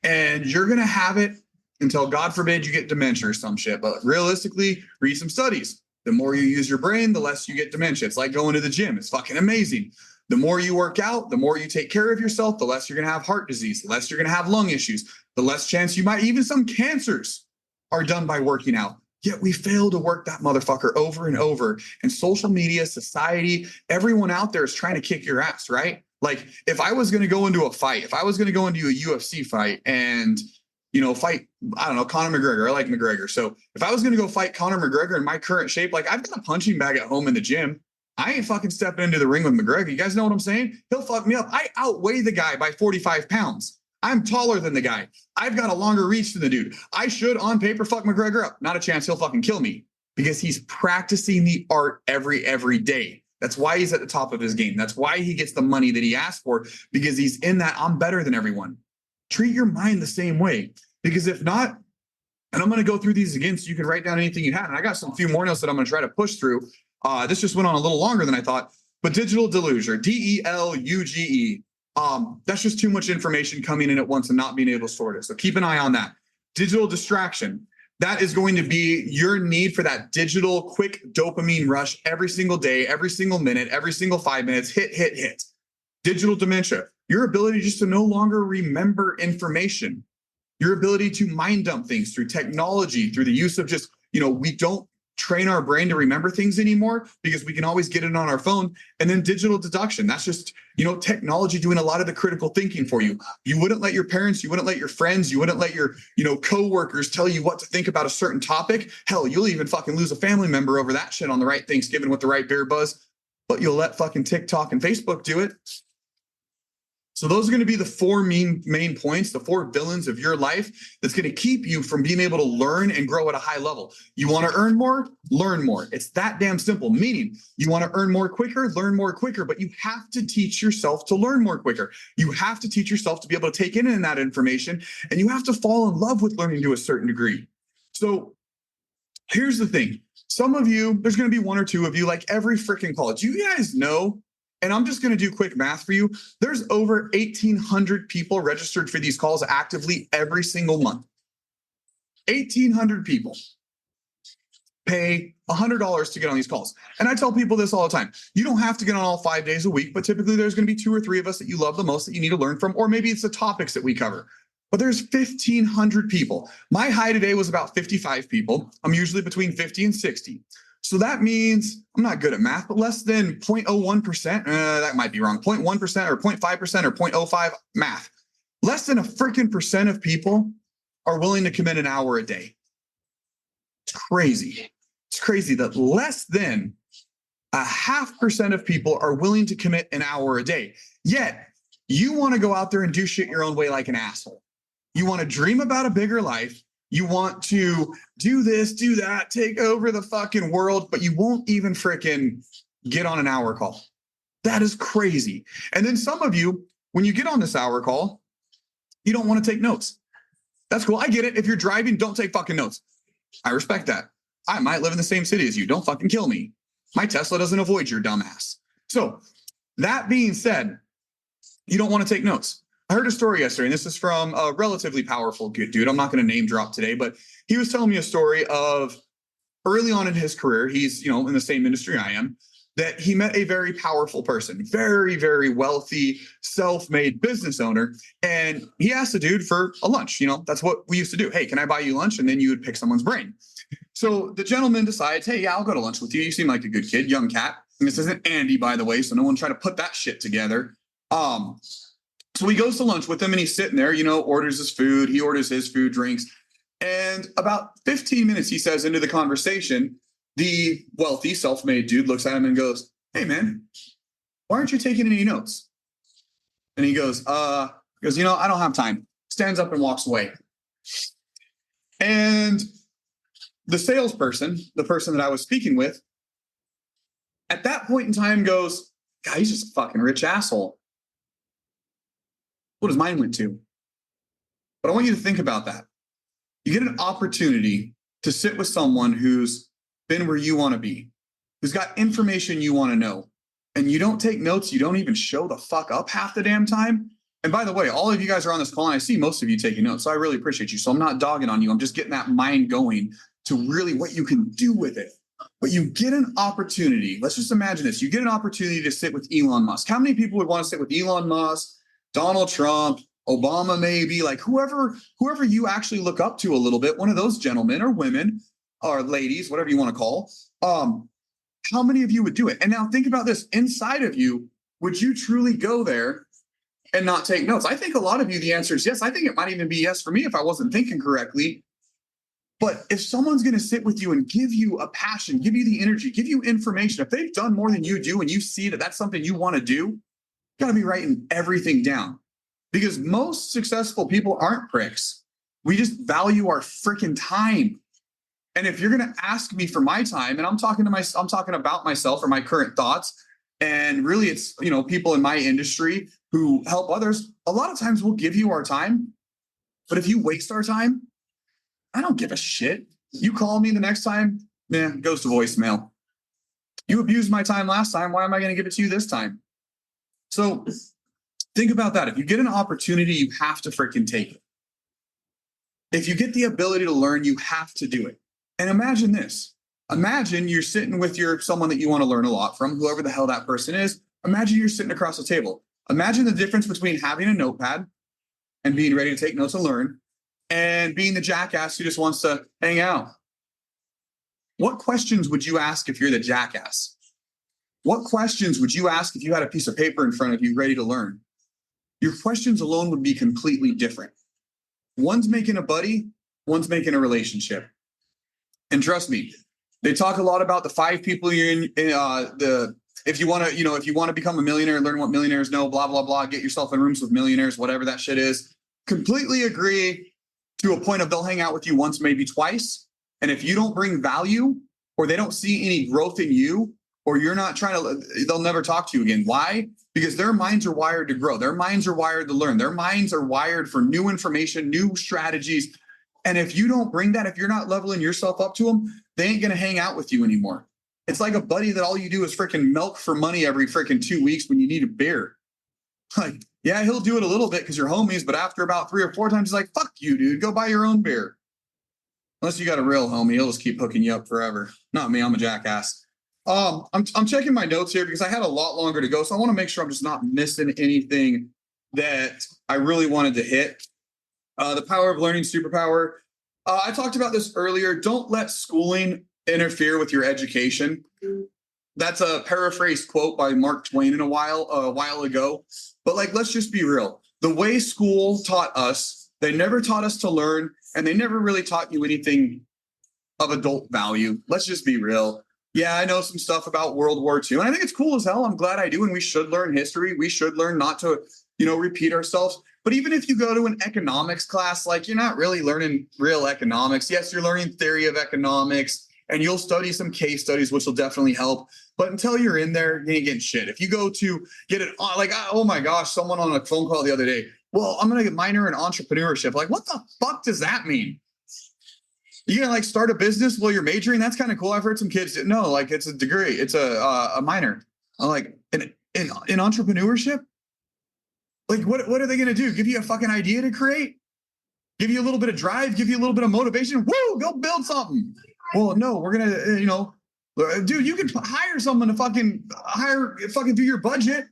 And you're going to have it until, God forbid, you get dementia or some shit. But realistically, read some studies. The more you use your brain, the less you get dementia. It's like going to the gym. It's fucking amazing. The more you work out, the more you take care of yourself, the less you're going to have heart disease, the less you're going to have lung issues, the less chance you might, even some cancers are done by working out. Yet we fail to work that motherfucker over and over. And social media, society, everyone out there is trying to kick your ass, right? Like if I was going to go into a fight, if I was going to go into a UFC fight and, you know, fight, I don't know, Conor McGregor, I like McGregor. So if I was going to go fight Conor McGregor in my current shape, like I've got a punching bag at home in the gym. I ain't fucking stepping into the ring with McGregor. You guys know what I'm saying? He'll fuck me up. I outweigh the guy by 45 pounds. I'm taller than the guy. I've got a longer reach than the dude. I should, on paper, fuck McGregor up. Not a chance he'll fucking kill me because he's practicing the art every day. That's why he's at the top of his game. That's why he gets the money that he asked for, because he's in that I'm better than everyone. Treat your mind the same way, because if not, and I'm going to go through these again so you can write down anything you have. And I got some few more notes that I'm going to try to push through. This just went on a little longer than I thought, but digital deluge, DELUGE. That's just too much information coming in at once and not being able to sort it. So keep an eye on that. Digital distraction. That is going to be your need for that digital quick dopamine rush every single day, every single minute, every single 5 minutes, hit. Digital dementia. Your ability just to no longer remember information. Your ability to mind dump things through technology, through the use of just, we don't train our brain to remember things anymore because we can always get it on our phone. And then digital deduction. That's just, technology doing a lot of the critical thinking for you. You wouldn't let your parents, you wouldn't let your friends, you wouldn't let your, coworkers tell you what to think about a certain topic. Hell, you'll even fucking lose a family member over that shit on the right Thanksgiving with the right beer buzz, but you'll let fucking TikTok and Facebook do it. So those are going to be the four main points, the four villains of your life that's going to keep you from being able to learn and grow at a high level. You want to earn more, learn more. It's that damn simple. Meaning you want to earn more quicker, learn more quicker, but you have to teach yourself to learn more quicker. You have to teach yourself to be able to take in that information, and you have to fall in love with learning to a certain degree. So here's the thing. Some of you, there's going to be one or two of you, like every freaking college. You guys know, and I'm just going to do quick math for you. There's over 1,800 people registered for these calls actively every single month. 1,800 people pay $100 to get on these calls. And I tell people this all the time. You don't have to get on all 5 days a week, but typically there's going to be 2 or 3 of us that you love the most that you need to learn from, or maybe it's the topics that we cover. But there's 1,500 people. My high today was about 55 people. I'm usually between 50 and 60. So that means, I'm not good at math, but less than 0.01%, that might be wrong, 0.1% or 0.5% or 0.05 math. Less than a freaking percent of people are willing to commit an hour a day. It's crazy. It's crazy that less than 0.5% of people are willing to commit an hour a day. Yet, you want to go out there and do shit your own way like an asshole. You want to dream about a bigger life. You want to do this, do that, take over the fucking world, but you won't even freaking get on an hour call. That is crazy. And then some of you, when you get on this hour call, you don't want to take notes. That's cool. I get it. If you're driving, don't take fucking notes. I respect that. I might live in the same city as you. Don't fucking kill me. My Tesla doesn't avoid your dumbass. So that being said, you don't want to take notes. I heard a story yesterday, and this is from a relatively powerful dude. I'm not going to name drop today, but he was telling me a story of early on in his career. He's, in the same industry I am, that he met a very powerful person, very, very wealthy, self-made business owner. And he asked the dude for a lunch. That's what we used to do. Hey, can I buy you lunch? And then you would pick someone's brain. So the gentleman decides, hey, yeah, I'll go to lunch with you. You seem like a good kid, young cat. And this isn't Andy, by the way, so no one try to put that shit together. So he goes to lunch with him, and he's sitting there, orders his food. He orders his food, drinks. And about 15 minutes, he says, into the conversation, the wealthy, self-made dude looks at him and goes, hey, man, why aren't you taking any notes? And he goes, I don't have time. Stands up and walks away. And the salesperson, the person that I was speaking with, at that point in time goes, God, he's just a fucking rich asshole. What his mind went to. But I want you to think about that. You get an opportunity to sit with someone who's been where you want to be, who's got information you want to know, and you don't take notes. You don't even show the fuck up half the damn time. And by the way, all of you guys are on this call, and I see most of you taking notes, so I really appreciate you. So I'm not dogging on you. I'm just getting that mind going to really what you can do with it. But you get an opportunity. Let's just imagine this. You get an opportunity to sit with Elon Musk. How many people would want to sit with Elon Musk, Donald Trump, Obama, maybe, like whoever you actually look up to a little bit, one of those gentlemen or women or ladies, whatever you want to call, how many of you would do it? And now think about this. Inside of you, would you truly go there and not take notes? I think a lot of you, the answer is yes. I think it might even be yes for me if I wasn't thinking correctly. But if someone's going to sit with you and give you a passion, give you the energy, give you information, if they've done more than you do and you see that that's something you want to do, you got to be writing everything down. Because most successful people aren't pricks. We just value our freaking time. And if you're going to ask me for my time, and I'm talking about myself or my current thoughts, and really it's, people in my industry who help others, a lot of times we'll give you our time. But if you waste our time, I don't give a shit. You call me the next time, it goes to voicemail. You abused my time last time. Why am I going to give it to you this time? So think about that. If you get an opportunity, you have to freaking take it. If you get the ability to learn, you have to do it. And imagine this. Imagine you're sitting with someone that you want to learn a lot from, whoever the hell that person is. Imagine you're sitting across the table. Imagine the difference between having a notepad and being ready to take notes and learn, and being the jackass who just wants to hang out. What questions would you ask if you're the jackass? What questions would you ask if you had a piece of paper in front of you ready to learn? Your questions alone would be completely different. One's making a buddy, one's making a relationship. And trust me, they talk a lot about the 5 people you're in the If you want to, if you want to become a millionaire, learn what millionaires know, blah, blah, blah, get yourself in rooms with millionaires, whatever that shit is. Completely agree to a point of they'll hang out with you once, maybe twice. And if you don't bring value or they don't see any growth in you, or you're not trying to, they'll never talk to you again. Why? Because their minds are wired to grow. Their minds are wired to learn. Their minds are wired for new information, new strategies. And if you don't bring that, if you're not leveling yourself up to them, they ain't going to hang out with you anymore. It's like a buddy that all you do is freaking milk for money every freaking 2 weeks when you need a beer. Like, yeah, he'll do it a little bit because you're homies, but after about 3 or 4 times, he's like, fuck you, dude. Go buy your own beer. Unless you got a real homie, he'll just keep hooking you up forever. Not me, I'm a jackass. I'm checking my notes here because I had a lot longer to go. So I want to make sure I'm just not missing anything that I really wanted to hit. The power of learning, superpower. I talked about this earlier. Don't let schooling interfere with your education. That's a paraphrased quote by Mark Twain a while ago. But like, let's just be real. The way school taught us, they never taught us to learn, and they never really taught you anything of adult value. Let's just be real. Yeah, I know some stuff about World War II, and I think it's cool as hell. I'm glad I do, and we should learn history. We should learn not to, repeat ourselves. But even if you go to an economics class, like, you're not really learning real economics. Yes, you're learning theory of economics, and you'll study some case studies, which will definitely help. But until you're in there, you ain't getting shit. If you go to get it, like, oh my gosh, someone on a phone call the other day, well, I'm going to get minor in entrepreneurship. Like, what the fuck does that mean? You gonna like start a business while you're majoring? That's kind of cool. I've heard some kids no, like it's a degree, it's a minor. I'm like in entrepreneurship. Like what are they gonna do? Give you a fucking idea to create? Give you a little bit of drive? Give you a little bit of motivation? Woo, go build something. Well, no, we're gonna, dude, you can hire someone to fucking do your budget.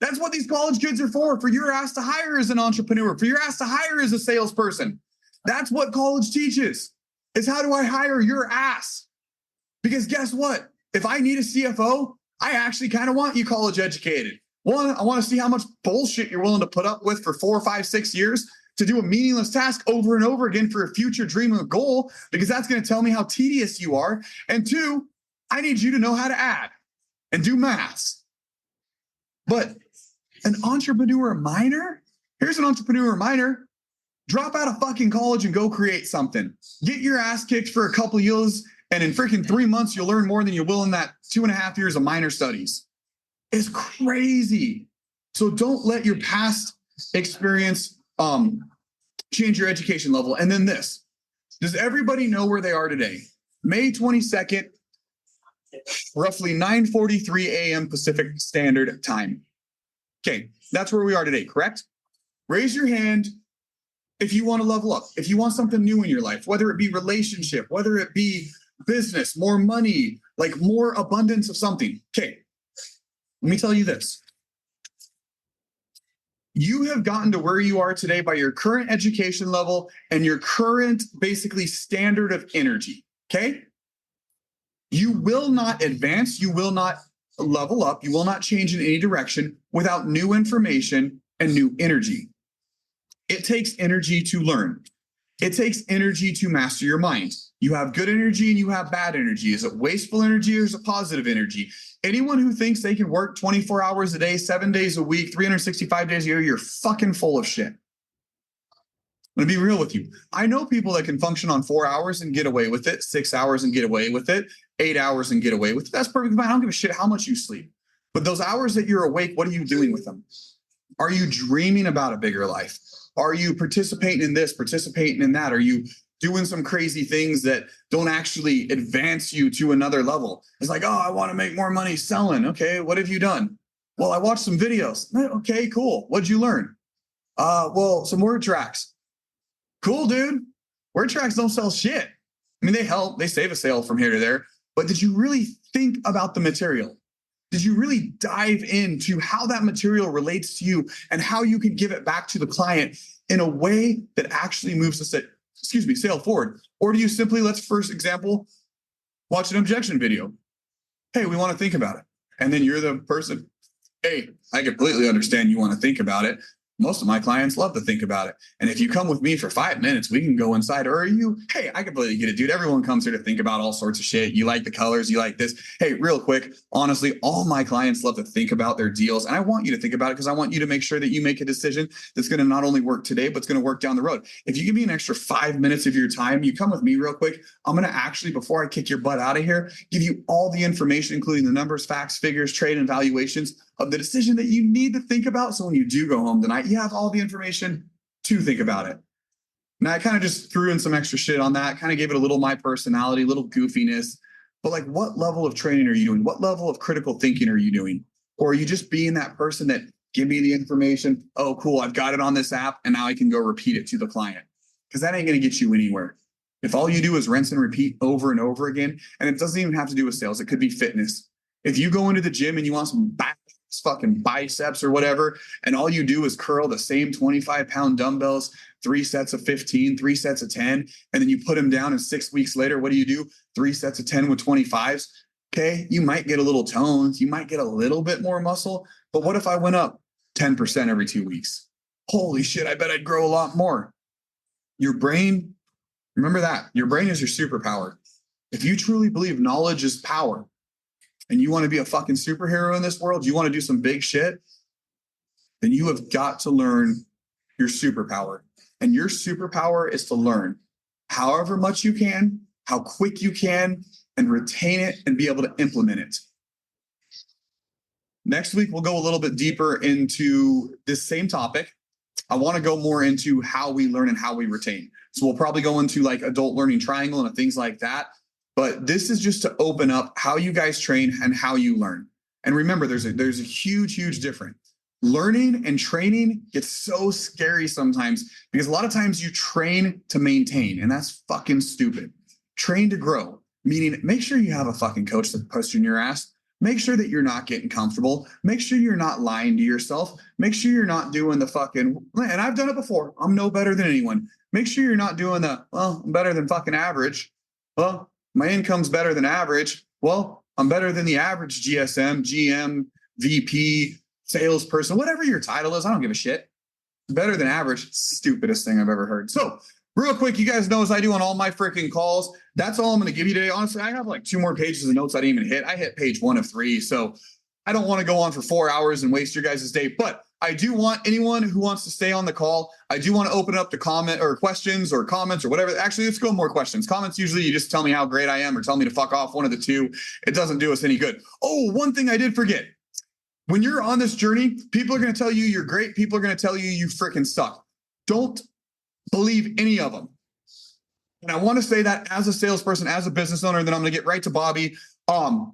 That's what these college kids are for your ass to hire as an entrepreneur, for your ass to hire as a salesperson. That's what college teaches. Is how do I hire your ass? Because guess what? If I need a CFO, I actually kind of want you college educated. One, I want to see how much bullshit you're willing to put up with for 4, 5, 6 years to do a meaningless task over and over again for a future dream or goal, because that's going to tell me how tedious you are. And 2, I need you to know how to add and do maths. But an entrepreneur minor? Here's an entrepreneur minor. Drop out of fucking college and go create something. Get your ass kicked for a couple years, and in freaking 3 months, you'll learn more than you will in that 2.5 years of minor studies. It's crazy. So don't let your past experience change your education level. And then this. Does everybody know where they are today? May 22nd, roughly 9:43 a.m. Pacific Standard Time. Okay, that's where we are today, correct? Raise your hand if you want to level up, if you want something new in your life, whether it be relationship, whether it be business, more money, like more abundance of something. Okay, let me tell you this. You have gotten to where you are today by your current education level and your current basically standard of energy, okay? You will not advance, you will not level up, you will not change in any direction without new information and new energy. It takes energy to learn. It takes energy to master your mind. You have good energy and you have bad energy. Is it wasteful energy or is it positive energy? Anyone who thinks they can work 24 hours a day, 7 days a week, 365 days a year, you're fucking full of shit. I'm going to be real with you. I know people that can function on 4 hours and get away with it, 6 hours and get away with it, 8 hours and get away with it. That's perfectly fine. I don't give a shit how much you sleep. But those hours that you're awake, what are you doing with them? Are you dreaming about a bigger life? Are you participating in this, participating in that? Are you doing some crazy things that don't actually advance you to another level? It's like, oh, I want to make more money selling. Okay, what have you done? Well, I watched some videos. Okay, cool. What'd you learn? Well, some word tracks. Cool, dude. Word tracks don't sell shit. I mean, they help. They save a sale from here to there. But did you really think about the material? Did you really dive into how that material relates to you and how you can give it back to the client in a way that actually moves the sale forward? Or do you simply, let's first example, watch an objection video? Hey, we want to think about it. And then you're the person, hey, I completely understand you want to think about it. Most of my clients love to think about it. And if you come with me for 5 minutes, we can go inside. Or hey, I completely get it, dude. Everyone comes here to think about all sorts of shit. You like the colors, you like this. Hey, real quick, honestly, all my clients love to think about their deals. And I want you to think about it because I want you to make sure that you make a decision that's going to not only work today, but it's going to work down the road. If you give me an extra 5 minutes of your time, you come with me real quick, I'm going to actually, before I kick your butt out of here, give you all the information, including the numbers, facts, figures, trade, and valuations of the decision that you need to think about. So when you do go home tonight, you have all the information to think about it. Now, I kind of just threw in some extra shit on that, kind of gave it a little my personality, a little goofiness. But like, what level of training are you doing? What level of critical thinking are you doing? Or are you just being that person that give me the information? Oh, cool. I've got it on this app and now I can go repeat it to the client. Because that ain't going to get you anywhere. If all you do is rinse and repeat over and over again, and it doesn't even have to do with sales, it could be fitness. If you go into the gym and you want some fucking biceps or whatever, and all you do is curl the same 25-pound dumbbells, 3 sets of 15, 3 sets of 10, and then you put them down, and 6 weeks later, what do? 3 sets of 10 with 25s. Okay, you might get a little toned, you might get a little bit more muscle, but what if I went up 10% every 2 weeks? Holy shit, I bet I'd grow a lot more. Your brain, remember that, your brain is your superpower. If you truly believe knowledge is power, and you want to be a fucking superhero in this world, you want to do some big shit, then you have got to learn your superpower. And your superpower is to learn however much you can, how quick you can, and retain it and be able to implement it. Next week, we'll go a little bit deeper into this same topic. I want to go more into how we learn and how we retain. So we'll probably go into like adult learning triangle and things like that. But this is just to open up how you guys train and how you learn. And remember, there's a huge, huge difference. Learning and training gets so scary sometimes because a lot of times you train to maintain, and that's fucking stupid. Train to grow, meaning make sure you have a fucking coach that puts you in your ass. Make sure that you're not getting comfortable. Make sure you're not lying to yourself. Make sure you're not doing the fucking, and I've done it before. I'm no better than anyone. Make sure you're not doing the, well, I'm better than fucking average. Well, my income's better than average. Well, I'm better than the average GSM, GM, VP, salesperson, whatever your title is. I don't give a shit. Better than average. Stupidest thing I've ever heard. So real quick, you guys know as I do on all my freaking calls, that's all I'm going to give you today. Honestly, I have like 2 more pages of notes I didn't even hit. I hit page 1 of 3. So I don't want to go on for 4 hours and waste your guys' day, but I do want anyone who wants to stay on the call. I do want to open up the comment or questions or comments or whatever. Actually, let's go more questions. Comments, usually you just tell me how great I am or tell me to fuck off, one of the two. It doesn't do us any good. Oh, one thing I did forget. When you're on this journey, people are going to tell you you're great. People are going to tell you you freaking suck. Don't believe any of them. And I want to say that as a salesperson, as a business owner, then I'm going to get right to Bobby. One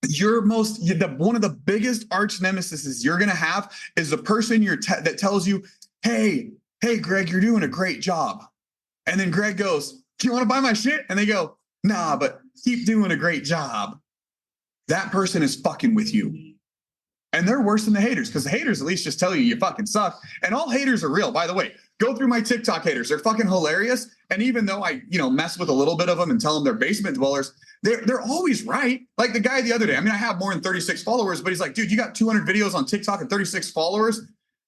of the biggest arch nemesis you're going to have is the person that tells you, hey, Greg, you're doing a great job. And then Greg goes, do you want to buy my shit? And they go, nah, but keep doing a great job. That person is fucking with you. And they're worse than the haters because the haters at least just tell you you fucking suck. And all haters are real, by the way. Go through my TikTok haters. They're fucking hilarious. And even though I, mess with a little bit of them and tell them they're basement dwellers, they're always right. Like the guy the other day, I mean, I have more than 36 followers, but he's like, dude, you got 200 videos on TikTok and 36 followers.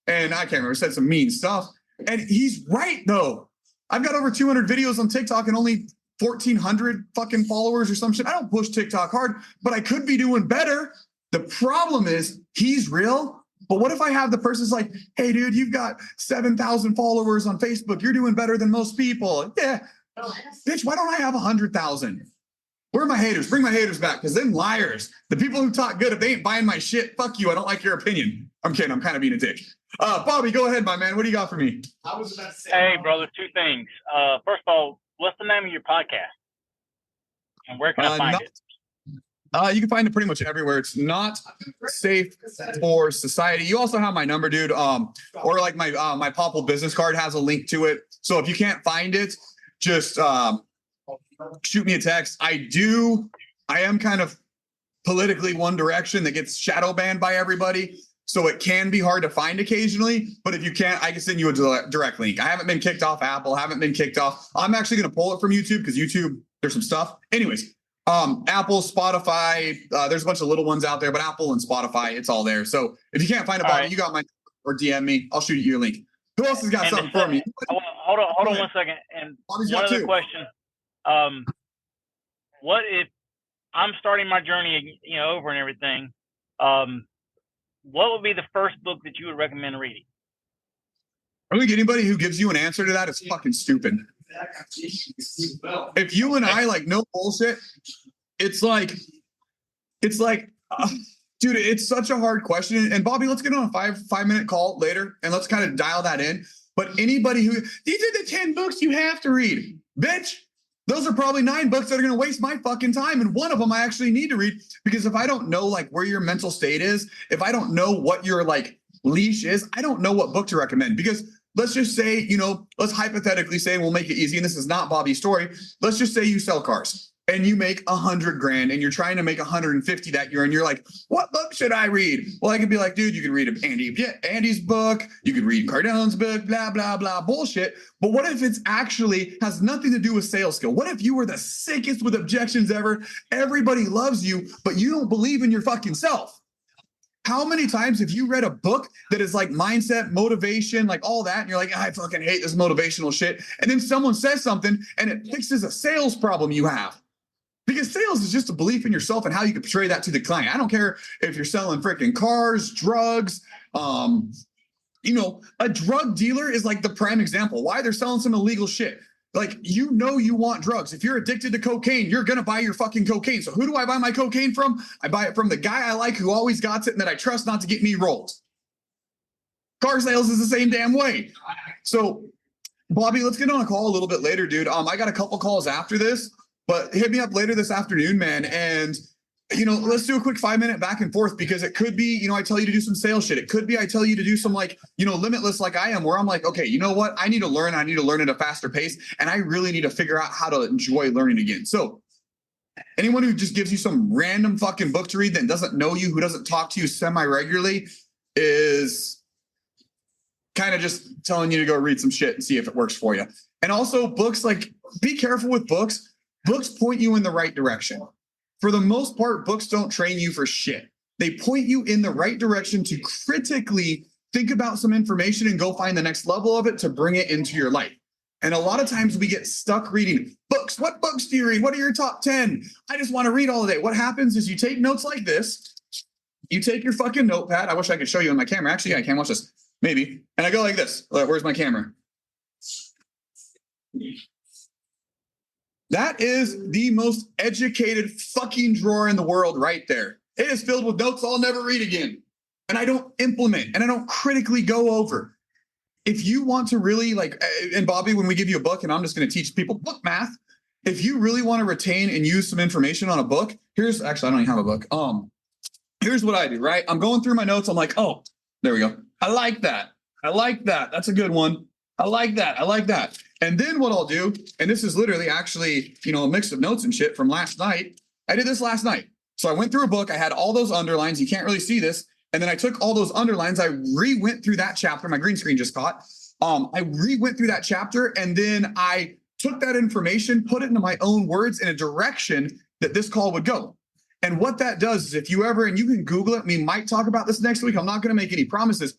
And I can't remember, said some mean stuff. And he's right, though. I've got over 200 videos on TikTok and only 1,400 fucking followers or some shit. I don't push TikTok hard, but I could be doing better. The problem is he's real. But what if I have the person's like, hey, dude, you've got 7,000 followers on Facebook. You're doing better than most people. Yeah. Bitch, why don't I have 100,000? Where are my haters? Bring my haters back because them liars. The people who talk good, if they ain't buying my shit, fuck you. I don't like your opinion. I'm kidding. I'm kind of being a dick. Bobby, go ahead, my man. What do you got for me? I was about to say, hey, brother, 2 things. First of all, what's the name of your podcast? And where can I find it? You can find it pretty much everywhere. It's not safe for society. You also have my number, dude. Or like my Popple business card has a link to it. So if you can't find it, just shoot me a text. I am kind of politically one direction that gets shadow banned by everybody. So it can be hard to find occasionally. But if you can't, I can send you a direct link. I haven't been kicked off Apple, haven't been kicked off. I'm actually going to pull it from YouTube because YouTube, there's some stuff. Anyways. Apple, Spotify, there's a bunch of little ones out there, but Apple and Spotify, it's all there. So if you can't find a Bobby, you got my Or DM me. I'll shoot you a link. Who else has got something for me? Hold on 1 second. And Bobby's one got other two. question. What if I'm starting my journey, over and everything? What would be the first book that you would recommend reading? I think anybody who gives you an answer to that is fucking stupid. If you and I no bullshit, it's like, dude, it's such a hard question. And Bobby, let's get on a 5-minute call later and let's kind of dial that in. But anybody these are the 10 books you have to read, bitch. Those are probably 9 books that are going to waste my fucking time. And one of them I actually need to read, because if I don't know where your mental state is, if I don't know what your leash is, I don't know what book to recommend. Because let's just say, let's hypothetically say, and we'll make it easy, and this is not Bobby's story. Let's just say you sell cars and you make $100,000 and you're trying to make 150 that year. And you're like, what book should I read? Well, I could be like, dude, you can read Andy's book. You could read Cardone's book, blah, blah, blah, bullshit. But what if it's actually has nothing to do with sales skill? What if you were the sickest with objections ever? Everybody loves you, but you don't believe in your fucking self. How many times have you read a book that is mindset, motivation, all that, and you're like, I fucking hate this motivational shit. And then someone says something and it fixes a sales problem you have. Because sales is just a belief in yourself and how you can portray that to the client. I don't care if you're selling freaking cars, drugs. A drug dealer is the prime example. Why? They're selling some illegal shit. You want drugs. If you're addicted to cocaine, you're going to buy your fucking cocaine. So who do I buy my cocaine from? I buy it from the guy I like who always got it and that I trust not to get me rolled. Car sales is the same damn way. So, Bobby, let's get on a call a little bit later, dude. I got a couple calls after this, but hit me up later this afternoon, man. And, let's do a quick 5-minute back and forth, because it could be, I tell you to do some sales shit. It could be I tell you to do some limitless like I am, where I'm like, okay, you know what? I need to learn at a faster pace. And I really need to figure out how to enjoy learning again. So anyone who just gives you some random fucking book to read that doesn't know you, who doesn't talk to you semi-regularly, is kind of just telling you to go read some shit and see if it works for you. And also books, be careful with books. Books point you in the right direction. For the most part, books don't train you for shit. They point you in the right direction to critically think about some information and go find the next level of it to bring it into your life. And a lot of times we get stuck reading books. What books do you read? What are your top 10? I just want to read all of it. What happens is you take notes like this. You take your fucking notepad. I wish I could show you on my camera. Actually, I can't watch this. Maybe. And I go like this. Where's my camera? That is the most educated fucking drawer in the world right there. It is filled with notes I'll never read again. And I don't implement and I don't critically go over. If you want to really and Bobby, when we give you a book, and I'm just going to teach people book math, if you really want to retain and use some information on a book, I don't even have a book. Here's what I do, right? I'm going through my notes. I'm like, oh, there we go. I like that. That's a good one. I like that. And then what I'll do, and this is literally actually, a mix of notes and shit from last night. I did this last night. So I went through a book. I had all those underlines. You can't really see this. And then I took all those underlines. I re-went through that chapter. My green screen just caught. I re-went through that chapter. And then I took that information, put it into my own words in a direction that this call would go. And what that does is if you ever, and you can Google it, we might talk about this next week. I'm not going to make any promises.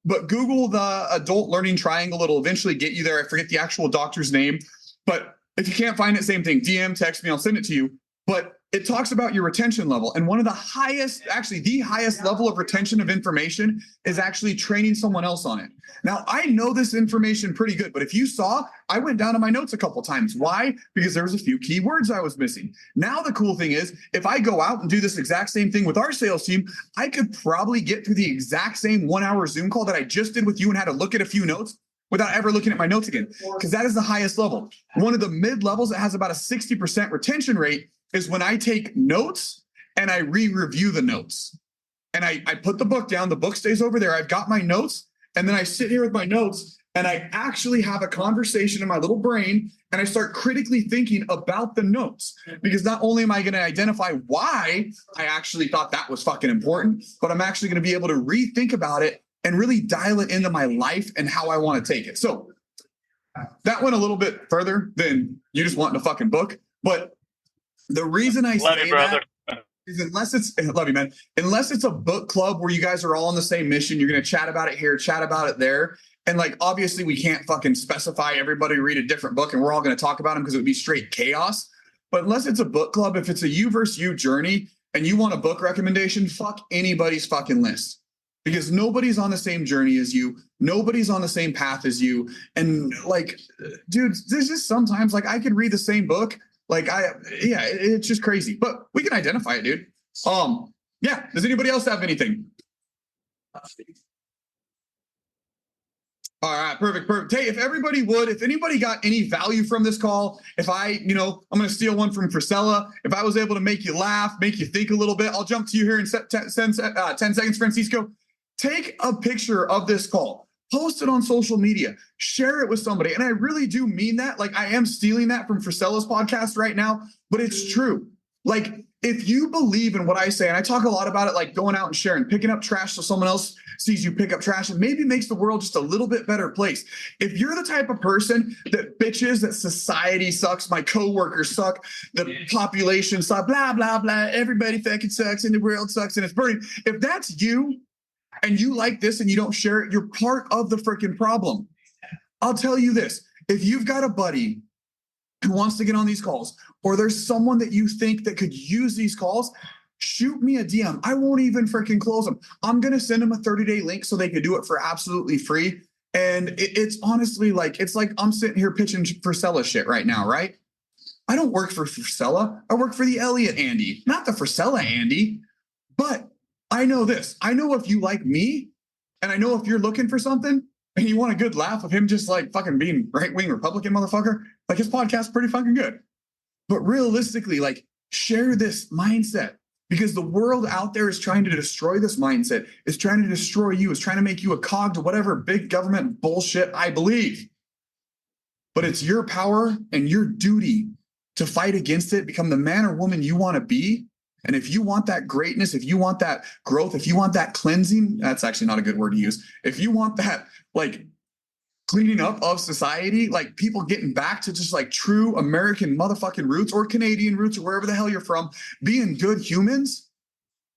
But Google the adult learning triangle. It'll eventually get you there. I forget the actual doctor's name. But if you can't find it, same thing. DM, text me, I'll send it to you. But it talks about your retention level. And one of the highest, actually the highest level of retention of information is actually training someone else on it. Now, I know this information pretty good, but if you saw, I went down to my notes a couple times. Why? Because there was a few key words I was missing. Now, the cool thing is, if I go out and do this exact same thing with our sales team, I could probably get through the exact same 1-hour Zoom call that I just did with you and had to look at a few notes without ever looking at my notes again, because that is the highest level. One of the mid levels that has about a 60% retention rate is when I take notes and I re-review the notes. And I put the book down, the book stays over there. I've got my notes, and then I sit here with my notes and I actually have a conversation in my little brain and I start critically thinking about the notes, because not only am I going to identify why I actually thought that was fucking important, but I'm actually going to be able to rethink about it and really dial it into my life and how I want to take it. So that went a little bit further than you just wanting a fucking book. But the reason I say that is unless it's, love you, man, unless it's a book club where you guys are all on the same mission, you're going to chat about it here, chat about it there. And like, obviously we can't fucking specify everybody read a different book and we're all going to talk about them because it would be straight chaos. But unless it's a book club, if it's a you versus you journey and you want a book recommendation, fuck anybody's fucking list, because nobody's on the same journey as you. Nobody's on the same path as you. And like, dude, there's just sometimes like I could read the same book. Like it's just crazy, but we can identify it, dude. Yeah. Does anybody else have anything? All right, perfect. Hey, if anybody got any value from this call, if I'm going to steal one from Frisella. If I was able to make you laugh, make you think a little bit, I'll jump to you here in 10 seconds, Francisco. Take a picture of this call, post it on social media, share it with somebody. And I really do mean that. Like, I am stealing that from Frisella's podcast right now, but it's true. Like, if you believe in what I say, and I talk a lot about it, like going out and sharing, picking up trash so someone else sees you pick up trash and maybe makes the world just a little bit better place. If you're the type of person that bitches that society sucks, my coworkers suck, the population sucks, blah, blah, blah, everybody fucking sucks and the world sucks and it's burning. If that's you and you like this and you don't share it, you're part of the freaking problem. I'll tell you this. If you've got a buddy who wants to get on these calls, or there's someone that you think that could use these calls, shoot me a DM. I won't even freaking close them. I'm going to send them a 30-day link so they could do it for absolutely free. And it's honestly like, it's like I'm sitting here pitching Frisella shit right now, right? I don't work for Frisella. I work for the Elliot Andy, not the Frisella Andy. But I know this. I know if you like me, and I know if you're looking for something, and you want a good laugh of him just like fucking being right-wing Republican motherfucker, like his podcast's pretty fucking good. But realistically, like, share this mindset, because the world out there is trying to destroy this mindset, is trying to destroy you, is trying to make you a cog to whatever big government bullshit I believe. But it's your power and your duty to fight against it, become the man or woman you want to be. And if you want that greatness, if you want that growth, if you want that cleansing, that's actually not a good word to use. If you want that, like, cleaning up of society, like people getting back to just like true American motherfucking roots, or Canadian roots, or wherever the hell you're from, being good humans,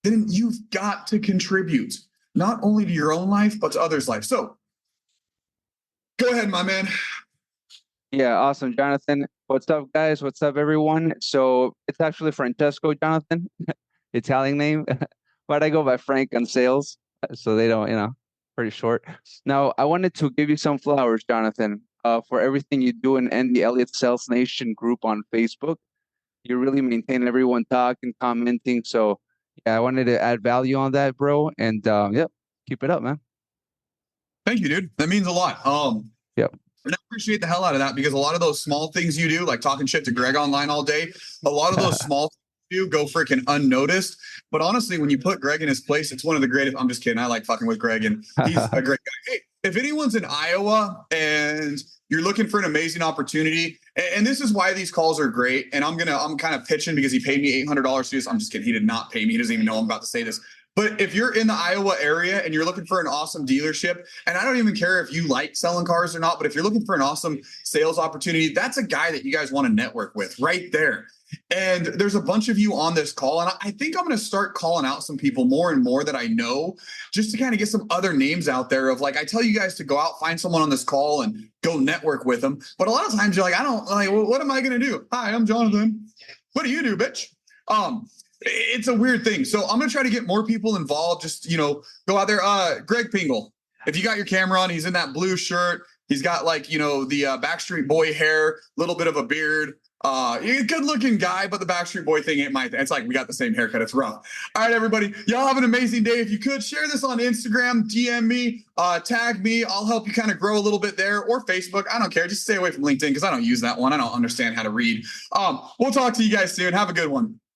then you've got to contribute not only to your own life, but to others' life. So go ahead, my man. Yeah, awesome, Jonathan. What's up, guys? What's up, everyone? So it's actually Francesco, Jonathan, Italian name, but I go by Frank on sales, so they don't, pretty short. Now, I wanted to give you some flowers, Jonathan, for everything you do in the Elliot Sales Nation group on Facebook. You really maintain everyone talking, commenting. So, yeah, I wanted to add value on that, bro. And keep it up, man. Thank you, dude. That means a lot. Yep. And I appreciate the hell out of that, because a lot of those small things you do, like talking shit to Greg online all day, a lot of those small things you do go freaking unnoticed. But honestly, when you put Greg in his place, it's one of the greatest. I'm just kidding. I like fucking with Greg, and he's a great guy. Hey, if anyone's in Iowa and you're looking for an amazing opportunity, and this is why these calls are great, and I'm kind of pitching because he paid me $800 to do this. I'm just kidding. He did not pay me. He doesn't even know I'm about to say this. But if you're in the Iowa area and you're looking for an awesome dealership, and I don't even care if you like selling cars or not, but if you're looking for an awesome sales opportunity, that's a guy that you guys want to network with right there. And there's a bunch of you on this call, and I think I'm going to start calling out some people more and more that I know, just to kind of get some other names out there of, like, I tell you guys to go out, find someone on this call and go network with them. But a lot of times you're like, I don't like, well, what am I going to do? Hi, I'm Jonathan. What do you do, bitch? It's a weird thing. So I'm going to try to get more people involved. Just, go out there. Greg Pingle, if you got your camera on, he's in that blue shirt. He's got the Backstreet Boy hair, little bit of a beard. He's a good looking guy, but the Backstreet Boy thing ain't my thing. It's like, we got the same haircut. It's rough. All right, everybody. Y'all have an amazing day. If you could share this on Instagram, DM me, tag me. I'll help you kind of grow a little bit there, or Facebook. I don't care. Just stay away from LinkedIn, because I don't use that one. I don't understand how to read. We'll talk to you guys soon. Have a good one.